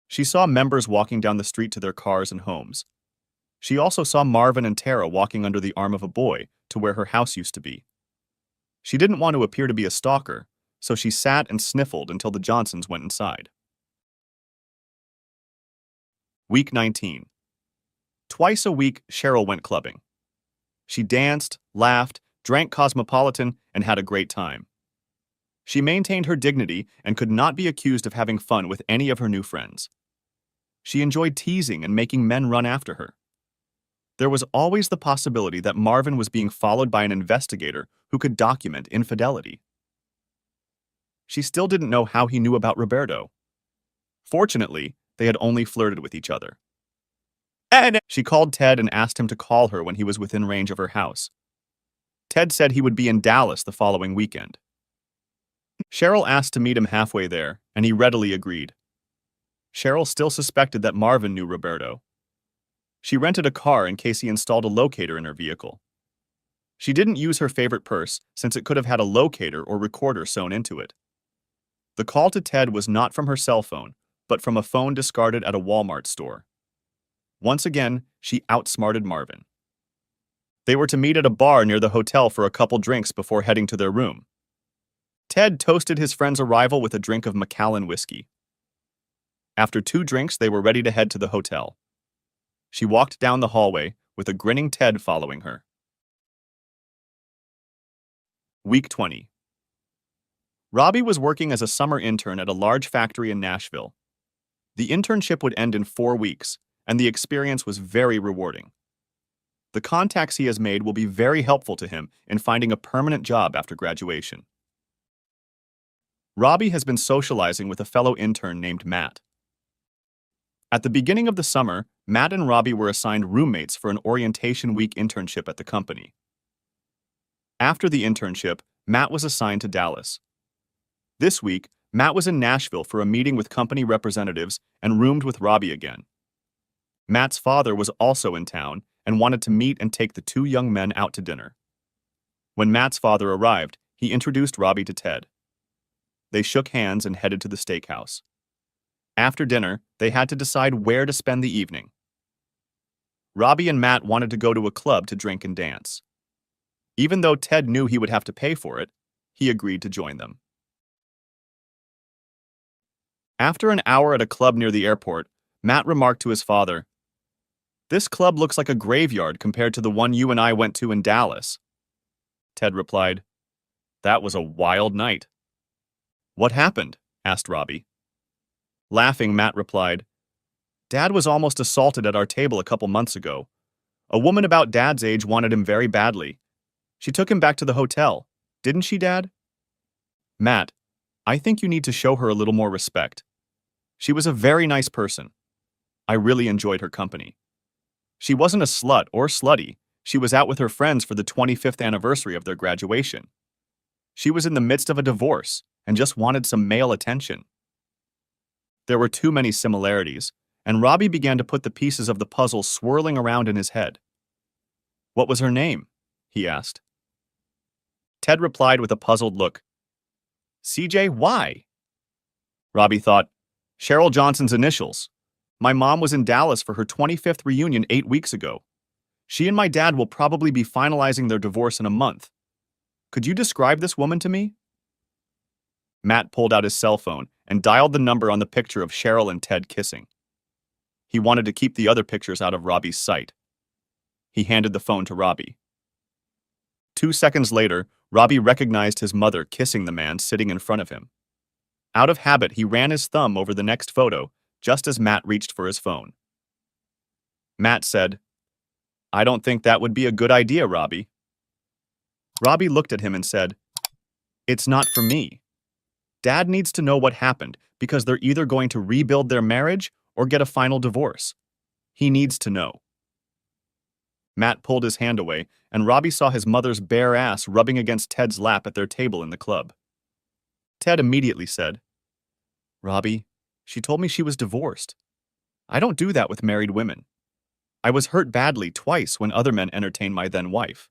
She saw members walking down the street to their cars and homes. She also saw Marvin and Tara walking under the arm of a boy to where her house used to be. She didn't want to appear to be a stalker, so she sat and sniffled until the Johnsons went inside. Week 19. Twice a week, Cheryl went clubbing. She danced, laughed, drank Cosmopolitan, and had a great time. She maintained her dignity and could not be accused of having fun with any of her new friends. She enjoyed teasing and making men run after her. There was always the possibility that Marvin was being followed by an investigator who could document infidelity. She still didn't know how he knew about Roberto. Fortunately, they had only flirted with each other. She called Ted and asked him to call her when he was within range of her house. Ted said he would be in Dallas the following weekend. Cheryl asked to meet him halfway there, and he readily agreed. Cheryl still suspected that Marvin knew Roberto. She rented a car in case he installed a locator in her vehicle. She didn't use her favorite purse since it could have had a locator or recorder sewn into it. The call to Ted was not from her cell phone, but from a phone discarded at a Walmart store. Once again, she outsmarted Marvin. They were to meet at a bar near the hotel for a couple drinks before heading to their room. Ted toasted his friend's arrival with a drink of Macallan whiskey. After 2 drinks, they were ready to head to the hotel. She walked down the hallway, with a grinning Ted following her. Week 20. Robbie was working as a summer intern at a large factory in Nashville. The internship would end in 4 weeks, and the experience was very rewarding. The contacts he has made will be very helpful to him in finding a permanent job after graduation. Robbie has been socializing with a fellow intern named Matt. At the beginning of the summer, Matt and Robbie were assigned roommates for an orientation week internship at the company. After the internship, Matt was assigned to Dallas. This week, Matt was in Nashville for a meeting with company representatives and roomed with Robbie again. Matt's father was also in town and wanted to meet and take the 2 young men out to dinner. When Matt's father arrived, he introduced Robbie to Ted. They shook hands and headed to the steakhouse. After dinner, they had to decide where to spend the evening. Robbie and Matt wanted to go to a club to drink and dance. Even though Ted knew he would have to pay for it, he agreed to join them. After an hour at a club near the airport, Matt remarked to his father, "This club looks like a graveyard compared to the one you and I went to in Dallas." Ted replied, "That was a wild night." "What happened?" asked Robbie. Laughing, Matt replied, "Dad was almost assaulted at our table a couple months ago. A woman about Dad's age wanted him very badly. She took him back to the hotel. Didn't she, Dad?" "Matt, I think you need to show her a little more respect. She was a very nice person. I really enjoyed her company. She wasn't a slut or slutty. She was out with her friends for the 25th anniversary of their graduation. She was in the midst of a divorce and just wanted some male attention." There were too many similarities, and Robbie began to put the pieces of the puzzle swirling around in his head. "What was her name?" he asked. Ted replied with a puzzled look. "CJ, why?" Robbie thought, "Cheryl Johnson's initials. My mom was in Dallas for her 25th reunion 8 weeks ago. She and my dad will probably be finalizing their divorce in a month. Could you describe this woman to me?" Matt pulled out his cell phone and dialed the number on the picture of Cheryl and Ted kissing. He wanted to keep the other pictures out of Robbie's sight. He handed the phone to Robbie. 2 seconds later, Robbie recognized his mother kissing the man sitting in front of him. Out of habit, he ran his thumb over the next photo just as Matt reached for his phone. Matt said, "I don't think that would be a good idea, Robbie." Robbie looked at him and said, "It's not for me. Dad needs to know what happened because they're either going to rebuild their marriage or get a final divorce. He needs to know." Matt pulled his hand away, and Robbie saw his mother's bare ass rubbing against Ted's lap at their table in the club. Ted immediately said, "Robbie, she told me she was divorced. I don't do that with married women. I was hurt badly twice when other men entertained my then wife.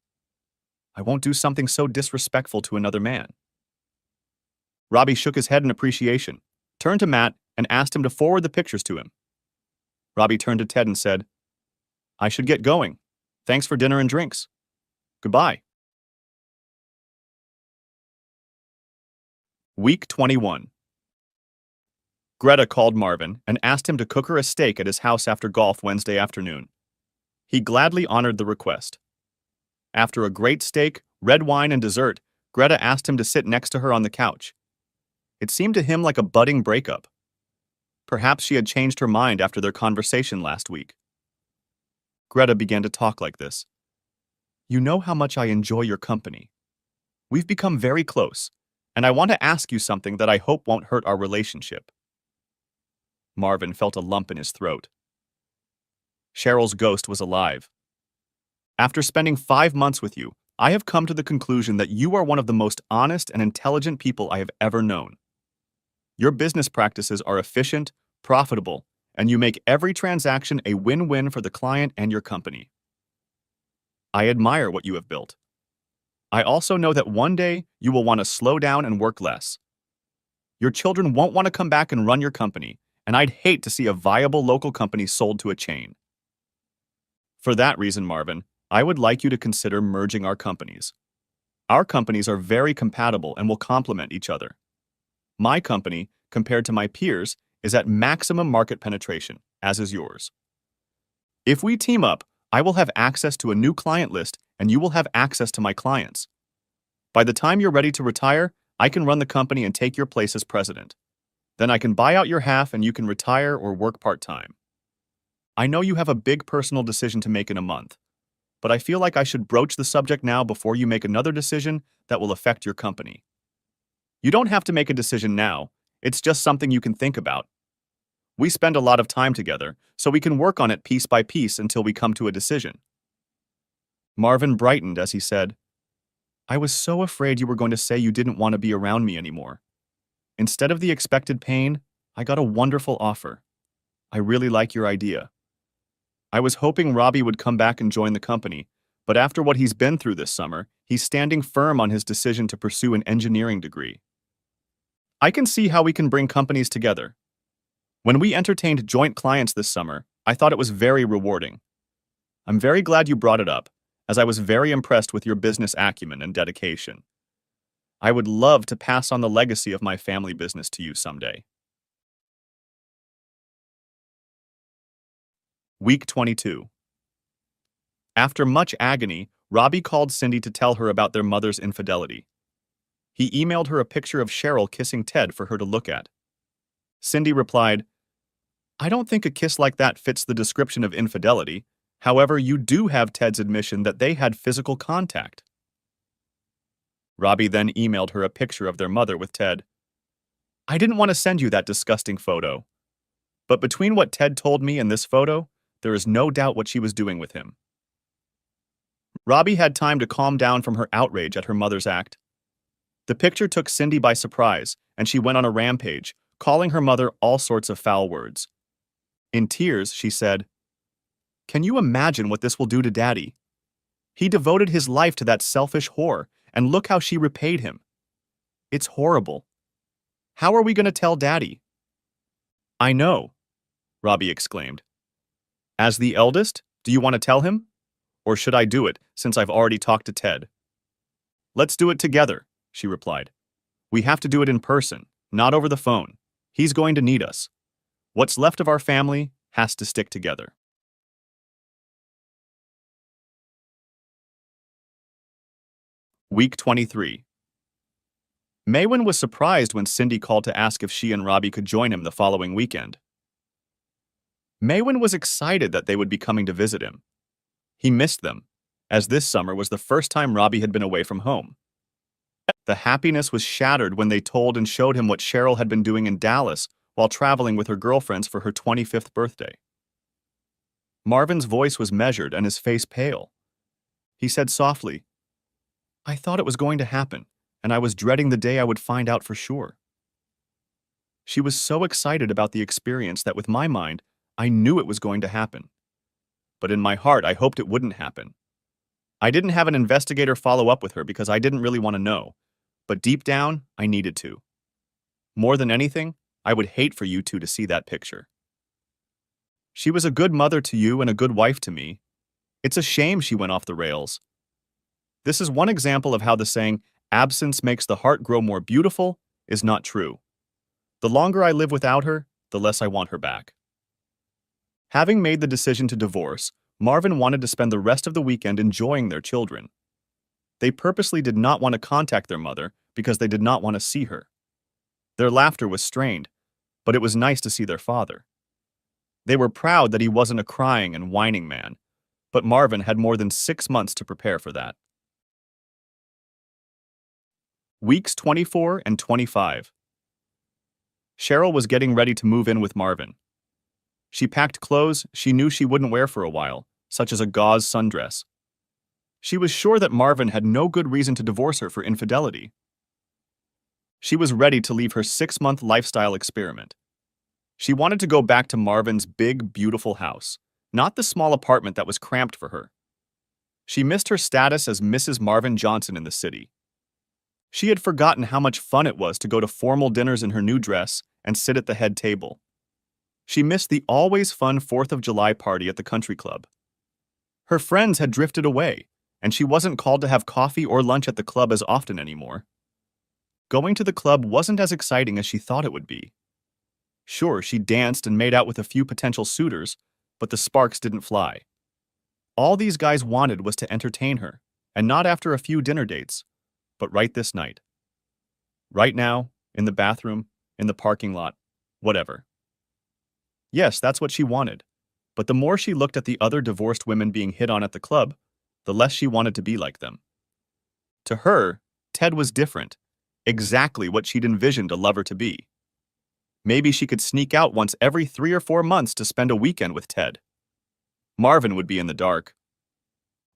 I won't do something so disrespectful to another man." Robbie shook his head in appreciation, turned to Matt, and asked him to forward the pictures to him. Robbie turned to Ted and said, "I should get going. Thanks for dinner and drinks. Goodbye." Week 21. Greta called Marvin and asked him to cook her a steak at his house after golf Wednesday afternoon. He gladly honored the request. After a great steak, red wine, and dessert, Greta asked him to sit next to her on the couch. It seemed to him like a budding breakup. Perhaps she had changed her mind after their conversation last week. Greta began to talk like this. "You know how much I enjoy your company. We've become very close, and I want to ask you something that I hope won't hurt our relationship." Marvin felt a lump in his throat. Cheryl's ghost was alive. "After spending 5 months with you, I have come to the conclusion that you are one of the most honest and intelligent people I have ever known. Your business practices are efficient, profitable, and you make every transaction a win-win for the client and your company. I admire what you have built. I also know that one day you will want to slow down and work less. Your children won't want to come back and run your company, and I'd hate to see a viable local company sold to a chain. For that reason, Marvin, I would like you to consider merging our companies. Our companies are very compatible and will complement each other. My company, compared to my peers, is at maximum market penetration, as is yours. If we team up, I will have access to a new client list and you will have access to my clients. By the time you're ready to retire, I can run the company and take your place as president. Then I can buy out your half and you can retire or work part-time. I know you have a big personal decision to make in a month, but I feel like I should broach the subject now before you make another decision that will affect your company. You don't have to make a decision now, it's just something you can think about. We spend a lot of time together, so we can work on it piece by piece until we come to a decision. Marvin brightened as he said, I was so afraid you were going to say you didn't want to be around me anymore. Instead of the expected pain, I got a wonderful offer. I really like your idea. I was hoping Robbie would come back and join the company, but after what he's been through this summer, he's standing firm on his decision to pursue an engineering degree. I can see how we can bring companies together. When we entertained joint clients this summer, I thought it was very rewarding. I'm very glad you brought it up, as I was very impressed with your business acumen and dedication. I would love to pass on the legacy of my family business to you someday. Week 22. After much agony, Robbie called Cindy to tell her about their mother's infidelity. He emailed her a picture of Cheryl kissing Ted for her to look at. Cindy replied, I don't think a kiss like that fits the description of infidelity. However, you do have Ted's admission that they had physical contact. Robbie then emailed her a picture of their mother with Ted. I didn't want to send you that disgusting photo. But between what Ted told me and this photo, there is no doubt what she was doing with him. Robbie had time to calm down from her outrage at her mother's act. The picture took Cindy by surprise, and she went on a rampage, calling her mother all sorts of foul words. In tears, she said, Can you imagine what this will do to Daddy? He devoted his life to that selfish whore, and look how she repaid him. It's horrible. How are we going to tell Daddy? I know, Robbie exclaimed. As the eldest, do you want to tell him? Or should I do it, since I've already talked to Ted? Let's do it together, she replied. We have to do it in person, not over the phone. He's going to need us. What's left of our family has to stick together. Week 23. Maywin was surprised when Cindy called to ask if she and Robbie could join him the following weekend. Maywin was excited that they would be coming to visit him. He missed them, as this summer was the first time Robbie had been away from home. The happiness was shattered when they told and showed him what Cheryl had been doing in Dallas while traveling with her girlfriends for her 25th birthday. Marvin's voice was measured and his face pale. He said softly, I thought it was going to happen, and I was dreading the day I would find out for sure. She was so excited about the experience that with my mind, I knew it was going to happen. But in my heart, I hoped it wouldn't happen. I didn't have an investigator follow up with her because I didn't really want to know, but deep down, I needed to. More than anything, I would hate for you two to see that picture. She was a good mother to you and a good wife to me. It's a shame she went off the rails. This is one example of how the saying, absence makes the heart grow more beautiful, is not true. The longer I live without her, the less I want her back. Having made the decision to divorce, Marvin wanted to spend the rest of the weekend enjoying their children. They purposely did not want to contact their mother because they did not want to see her. Their laughter was strained, but it was nice to see their father. They were proud that he wasn't a crying and whining man, but Marvin had more than 6 months to prepare for that. Weeks 24 and 25. Cheryl was getting ready to move in with Marvin. She packed clothes she knew she wouldn't wear for a while, such as a gauze sundress. She was sure that Marvin had no good reason to divorce her for infidelity. She was ready to leave her 6-month lifestyle experiment. She wanted to go back to Marvin's big, beautiful house, not the small apartment that was cramped for her. She missed her status as Mrs. Marvin Johnson in the city. She had forgotten how much fun it was to go to formal dinners in her new dress and sit at the head table. She missed the always fun 4th of July party at the country club. Her friends had drifted away, and she wasn't called to have coffee or lunch at the club as often anymore. Going to the club wasn't as exciting as she thought it would be. Sure, she danced and made out with a few potential suitors, but the sparks didn't fly. All these guys wanted was to entertain her, and not after a few dinner dates, but right this night. Right now, in the bathroom, in the parking lot, whatever. Yes, that's what she wanted, but the more she looked at the other divorced women being hit on at the club, the less she wanted to be like them. To her, Ted was different, exactly what she'd envisioned a lover to be. Maybe she could sneak out once every 3 or 4 months to spend a weekend with Ted. Marvin would be in the dark.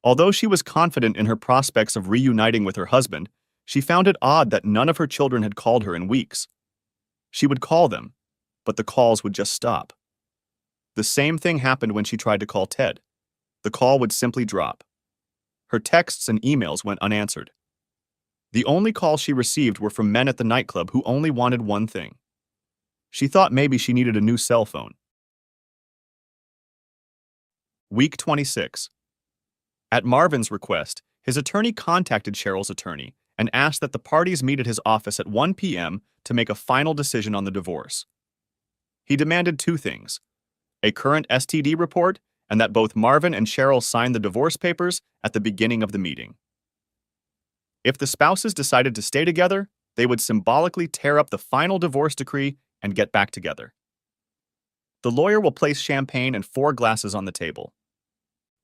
Although she was confident in her prospects of reuniting with her husband, she found it odd that none of her children had called her in weeks. She would call them, but the calls would just stop. The same thing happened when she tried to call Ted. The call would simply drop. Her texts and emails went unanswered. The only calls she received were from men at the nightclub who only wanted one thing. She thought maybe she needed a new cell phone. Week 26. At Marvin's request, his attorney contacted Cheryl's attorney and asked that the parties meet at his office at 1 p.m. to make a final decision on the divorce. He demanded 2 things: a current STD report and that both Marvin and Cheryl sign the divorce papers at the beginning of the meeting. If the spouses decided to stay together, they would symbolically tear up the final divorce decree and get back together. The lawyer will place champagne and 4 glasses on the table.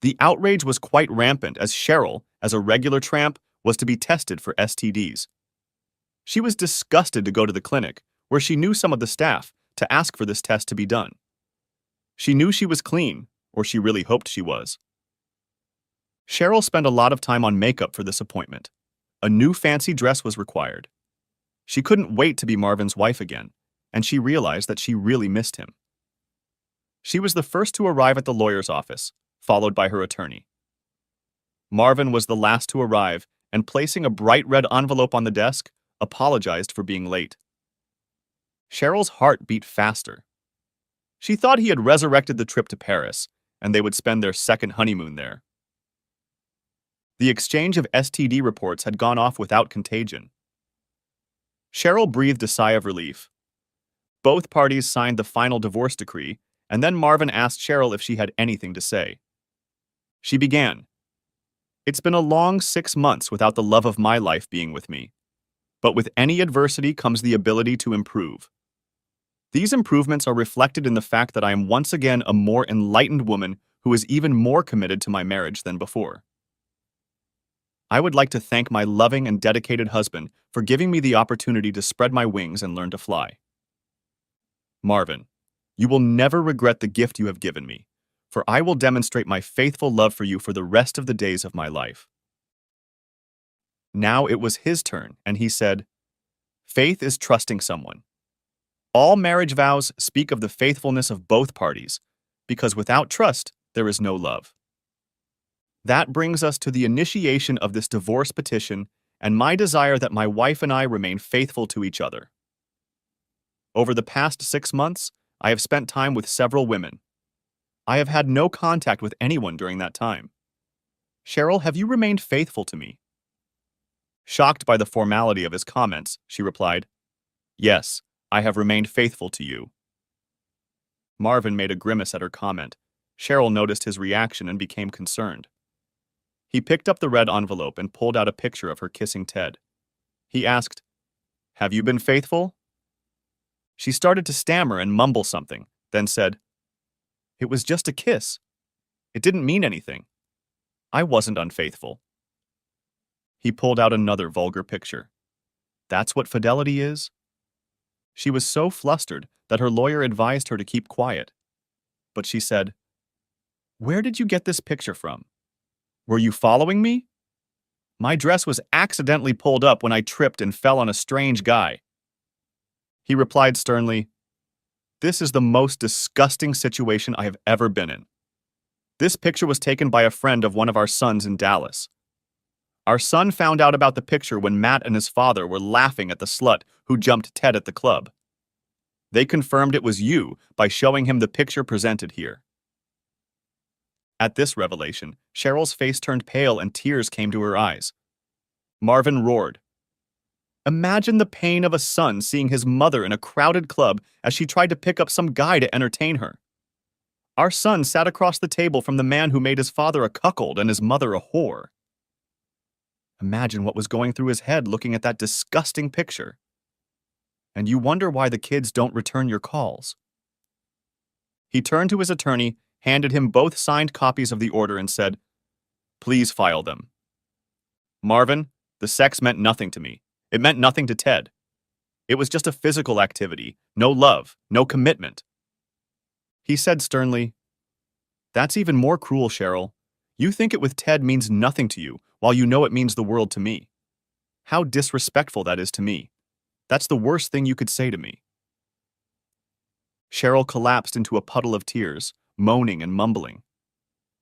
The outrage was quite rampant as Cheryl, as a regular tramp, was to be tested for STDs. She was disgusted to go to the clinic, where she knew some of the staff, to ask for this test to be done. She knew she was clean, or she really hoped she was. Cheryl spent a lot of time on makeup for this appointment. A new fancy dress was required. She couldn't wait to be Marvin's wife again, and she realized that she really missed him. She was the first to arrive at the lawyer's office, followed by her attorney. Marvin was the last to arrive, and placing a bright red envelope on the desk, apologized for being late. Cheryl's heart beat faster. She thought he had resurrected the trip to Paris, and they would spend their second honeymoon there. The exchange of STD reports had gone off without contagion. Cheryl breathed a sigh of relief. Both parties signed the final divorce decree, and then Marvin asked Cheryl if she had anything to say. She began. "It's been a long 6 months without the love of my life being with me. But with any adversity comes the ability to improve. These improvements are reflected in the fact that I am once again a more enlightened woman who is even more committed to my marriage than before. I would like to thank my loving and dedicated husband for giving me the opportunity to spread my wings and learn to fly. Marvin, you will never regret the gift you have given me, for I will demonstrate my faithful love for you for the rest of the days of my life." Now it was his turn, and he said, "Faith is trusting someone. All marriage vows speak of the faithfulness of both parties, because without trust, there is no love. That brings us to the initiation of this divorce petition and my desire that my wife and I remain faithful to each other. Over the past 6 months, I have spent time with several women. I have had no contact with anyone during that time. Cheryl, have you remained faithful to me?" Shocked by the formality of his comments, she replied, "Yes, I have remained faithful to you." Marvin made a grimace at her comment. Cheryl noticed his reaction and became concerned. He picked up the red envelope and pulled out a picture of her kissing Ted. He asked, "Have you been faithful?" She started to stammer and mumble something, then said, "It was just a kiss. It didn't mean anything. I wasn't unfaithful." He pulled out another vulgar picture. "That's what fidelity is?" She was so flustered that her lawyer advised her to keep quiet. But she said, "Where did you get this picture from? Were you following me? My dress was accidentally pulled up when I tripped and fell on a strange guy." He replied sternly, "This is the most disgusting situation I have ever been in. This picture was taken by a friend of one of our sons in Dallas. Our son found out about the picture when Matt and his father were laughing at the slut who jumped Ted at the club. They confirmed it was you by showing him the picture presented here. At this revelation, Cheryl's face turned pale and tears came to her eyes. Marvin roared. Imagine the pain of a son seeing his mother in a crowded club as she tried to pick up some guy to entertain her. Our son sat across the table from the man who made his father a cuckold and his mother a whore. Imagine what was going through his head looking at that disgusting picture. And you wonder why the kids don't return your calls. He turned to his attorney, handed him both signed copies of the order and said, "Please file them." Marvin, the sex meant nothing to me. It meant nothing to Ted. It was just a physical activity, no love, no commitment. He said sternly, "That's even more cruel, Cheryl. You think it with Ted means nothing to you, while you know it means the world to me. How disrespectful that is to me. That's the worst thing you could say to me." Cheryl collapsed into a puddle of tears, moaning and mumbling.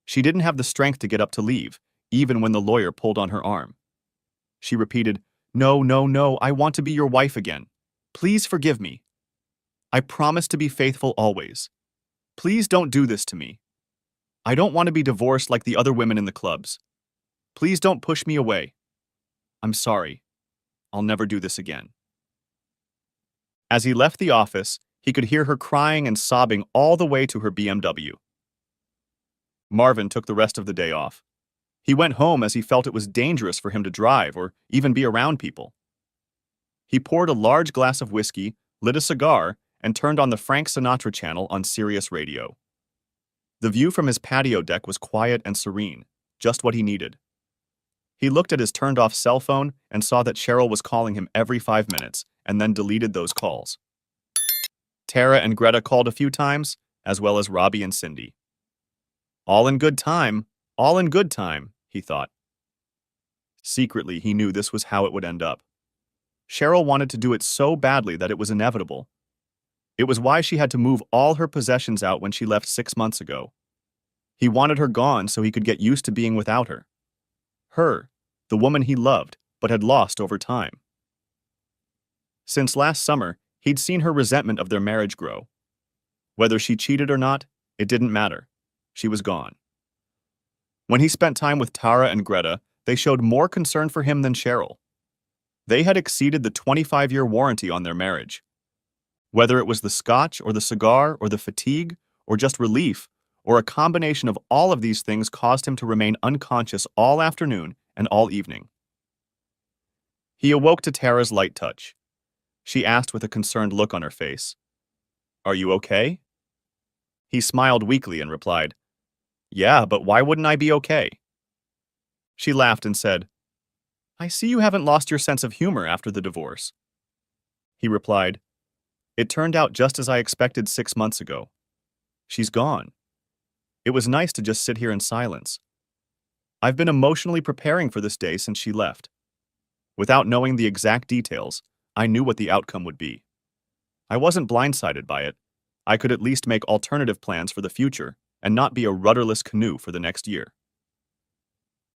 She didn't have the strength to get up to leave, even when the lawyer pulled on her arm. She repeated, "No, no, no, I want to be your wife again. Please forgive me. I promise to be faithful always. Please don't do this to me. I don't want to be divorced like the other women in the clubs. Please don't push me away. I'm sorry. I'll never do this again." As he left the office, he could hear her crying and sobbing all the way to her BMW. Marvin took the rest of the day off. He went home as he felt it was dangerous for him to drive or even be around people. He poured a large glass of whiskey, lit a cigar, and turned on the Frank Sinatra channel on Sirius Radio. The view from his patio deck was quiet and serene, just what he needed. He looked at his turned-off cell phone and saw that Cheryl was calling him every 5 minutes and then deleted those calls. Tara and Greta called a few times, as well as Robbie and Cindy. All in good time, he thought. Secretly, he knew this was how it would end up. Cheryl wanted to do it so badly that it was inevitable. It was why she had to move all her possessions out when she left 6 months ago. He wanted her gone so he could get used to being without her. Her, the woman he loved, but had lost over time. Since last summer, he'd seen her resentment of their marriage grow. Whether she cheated or not, it didn't matter. She was gone. When he spent time with Tara and Greta, they showed more concern for him than Cheryl. They had exceeded the 25-year warranty on their marriage. Whether it was the scotch or the cigar or the fatigue or just relief or a combination of all of these things caused him to remain unconscious all afternoon and all evening. He awoke to Tara's light touch. She asked with a concerned look on her face, "Are you okay?" He smiled weakly and replied, "Yeah, but why wouldn't I be okay?" She laughed and said, "I see you haven't lost your sense of humor after the divorce." He replied, "It turned out just as I expected 6 months ago. She's gone. It was nice to just sit here in silence. I've been emotionally preparing for this day since she left. Without knowing the exact details, I knew what the outcome would be. I wasn't blindsided by it. I could at least make alternative plans for the future and not be a rudderless canoe for the next year."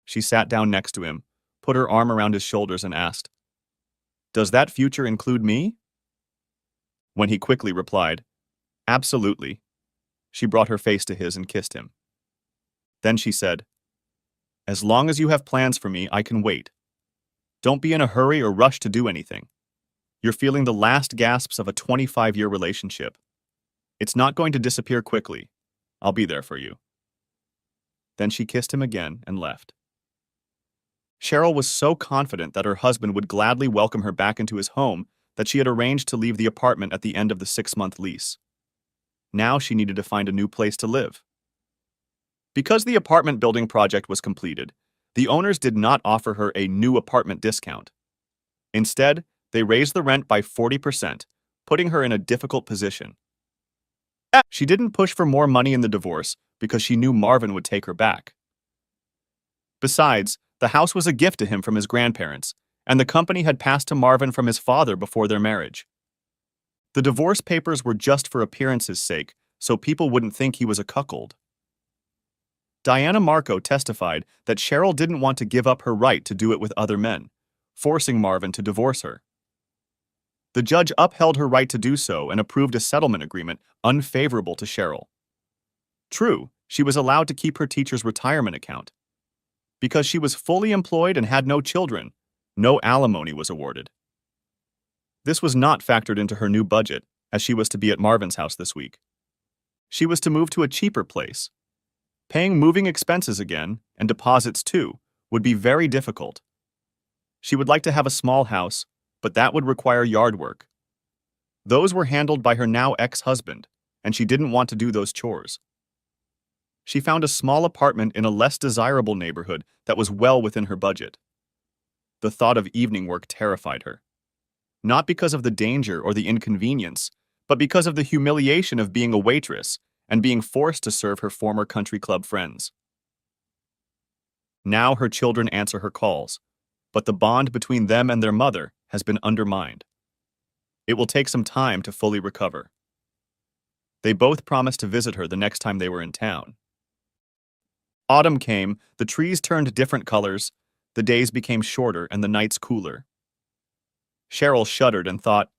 She sat down next to him, put her arm around his shoulders and asked, "Does that future include me?" When he quickly replied, "Absolutely," she brought her face to his and kissed him. Then she said, "As long as you have plans for me, I can wait. Don't be in a hurry or rush to do anything. You're feeling the last gasps of a 25-year relationship. It's not going to disappear quickly. I'll be there for you." Then she kissed him again and left. Cheryl was so confident that her husband would gladly welcome her back into his home that she had arranged to leave the apartment at the end of the 6-month lease. Now she needed to find a new place to live. Because the apartment building project was completed, the owners did not offer her a new apartment discount. Instead, they raised the rent by 40%, putting her in a difficult position. She didn't push for more money in the divorce because she knew Marvin would take her back. Besides, the house was a gift to him from his grandparents, and the company had passed to Marvin from his father before their marriage. The divorce papers were just for appearance's sake, so people wouldn't think he was a cuckold. Diana Marco testified that Cheryl didn't want to give up her right to do it with other men, forcing Marvin to divorce her. The judge upheld her right to do so and approved a settlement agreement unfavorable to Cheryl. True, she was allowed to keep her teacher's retirement account. Because she was fully employed and had no children, no alimony was awarded. This was not factored into her new budget, as she was to be at Marvin's house this week. She was to move to a cheaper place. Paying moving expenses again, and deposits too, would be very difficult. She would like to have a small house, but that would require yard work. Those were handled by her now ex-husband, and she didn't want to do those chores. She found a small apartment in a less desirable neighborhood that was well within her budget. The thought of evening work terrified her. Not because of the danger or the inconvenience, but because of the humiliation of being a waitress and being forced to serve her former country club friends. Now her children answer her calls, but the bond between them and their mother has been undermined. It will take some time to fully recover. They both promised to visit her the next time they were in town. Autumn came, the trees turned different colors, the days became shorter and the nights cooler. Cheryl shuddered and thought,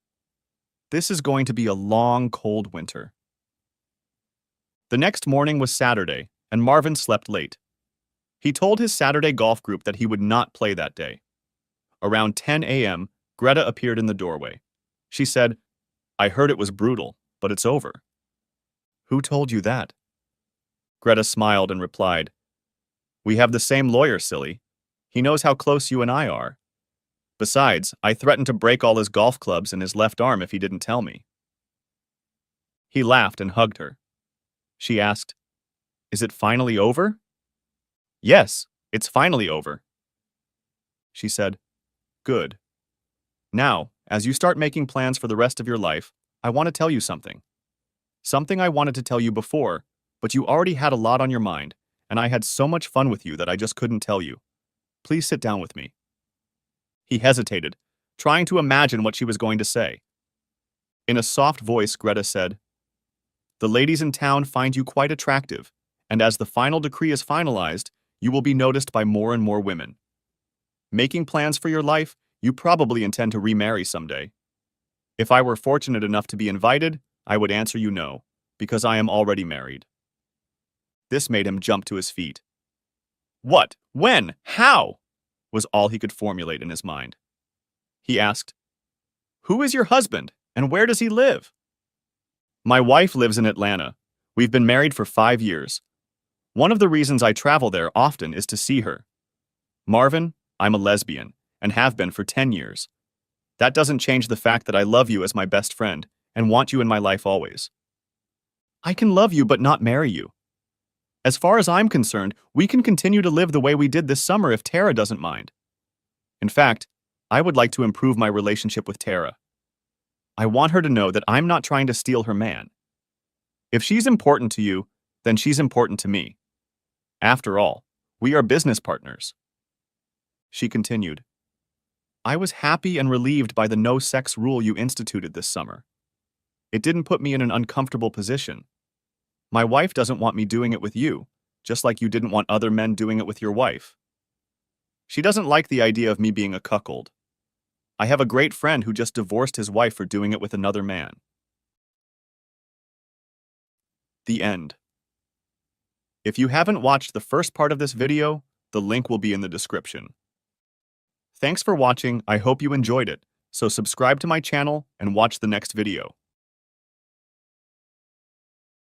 "This is going to be a long, cold winter." The next morning was Saturday, and Marvin slept late. He told his Saturday golf group that he would not play that day. Around 10 a.m., Greta appeared in the doorway. She said, "I heard it was brutal, but it's over." "Who told you that?" Greta smiled and replied, "We have the same lawyer, silly. He knows how close you and I are. Besides, I threatened to break all his golf clubs in his left arm if he didn't tell me." He laughed and hugged her. She asked, "Is it finally over?" "Yes, it's finally over." She said, "Good. Now, as you start making plans for the rest of your life, I want to tell you something. Something I wanted to tell you before, but you already had a lot on your mind, and I had so much fun with you that I just couldn't tell you. Please sit down with me." He hesitated, trying to imagine what she was going to say. In a soft voice, Greta said, "The ladies in town find you quite attractive, and as the final decree is finalized, you will be noticed by more and more women. Making plans for your life, you probably intend to remarry someday. If I were fortunate enough to be invited, I would answer you no, because I am already married." This made him jump to his feet. "What? When? How?" was all he could formulate in his mind. He asked, "Who is your husband, and where does he live?" "My wife lives in Atlanta. We've been married for 5 years. One of the reasons I travel there often is to see her. Marvin, I'm a lesbian, and have been for 10 years. That doesn't change the fact that I love you as my best friend, and want you in my life always." "I can love you but not marry you. As far as I'm concerned, we can continue to live the way we did this summer if Tara doesn't mind. In fact, I would like to improve my relationship with Tara. I want her to know that I'm not trying to steal her man. If she's important to you, then she's important to me. After all, we are business partners." She continued, "I was happy and relieved by the no-sex rule you instituted this summer. It didn't put me in an uncomfortable position. My wife doesn't want me doing it with you, just like you didn't want other men doing it with your wife. She doesn't like the idea of me being a cuckold. I have a great friend who just divorced his wife for doing it with another man." The end. If you haven't watched the first part of this video, the link will be in the description. Thanks for watching. I hope you enjoyed it, so subscribe to my channel and watch the next video.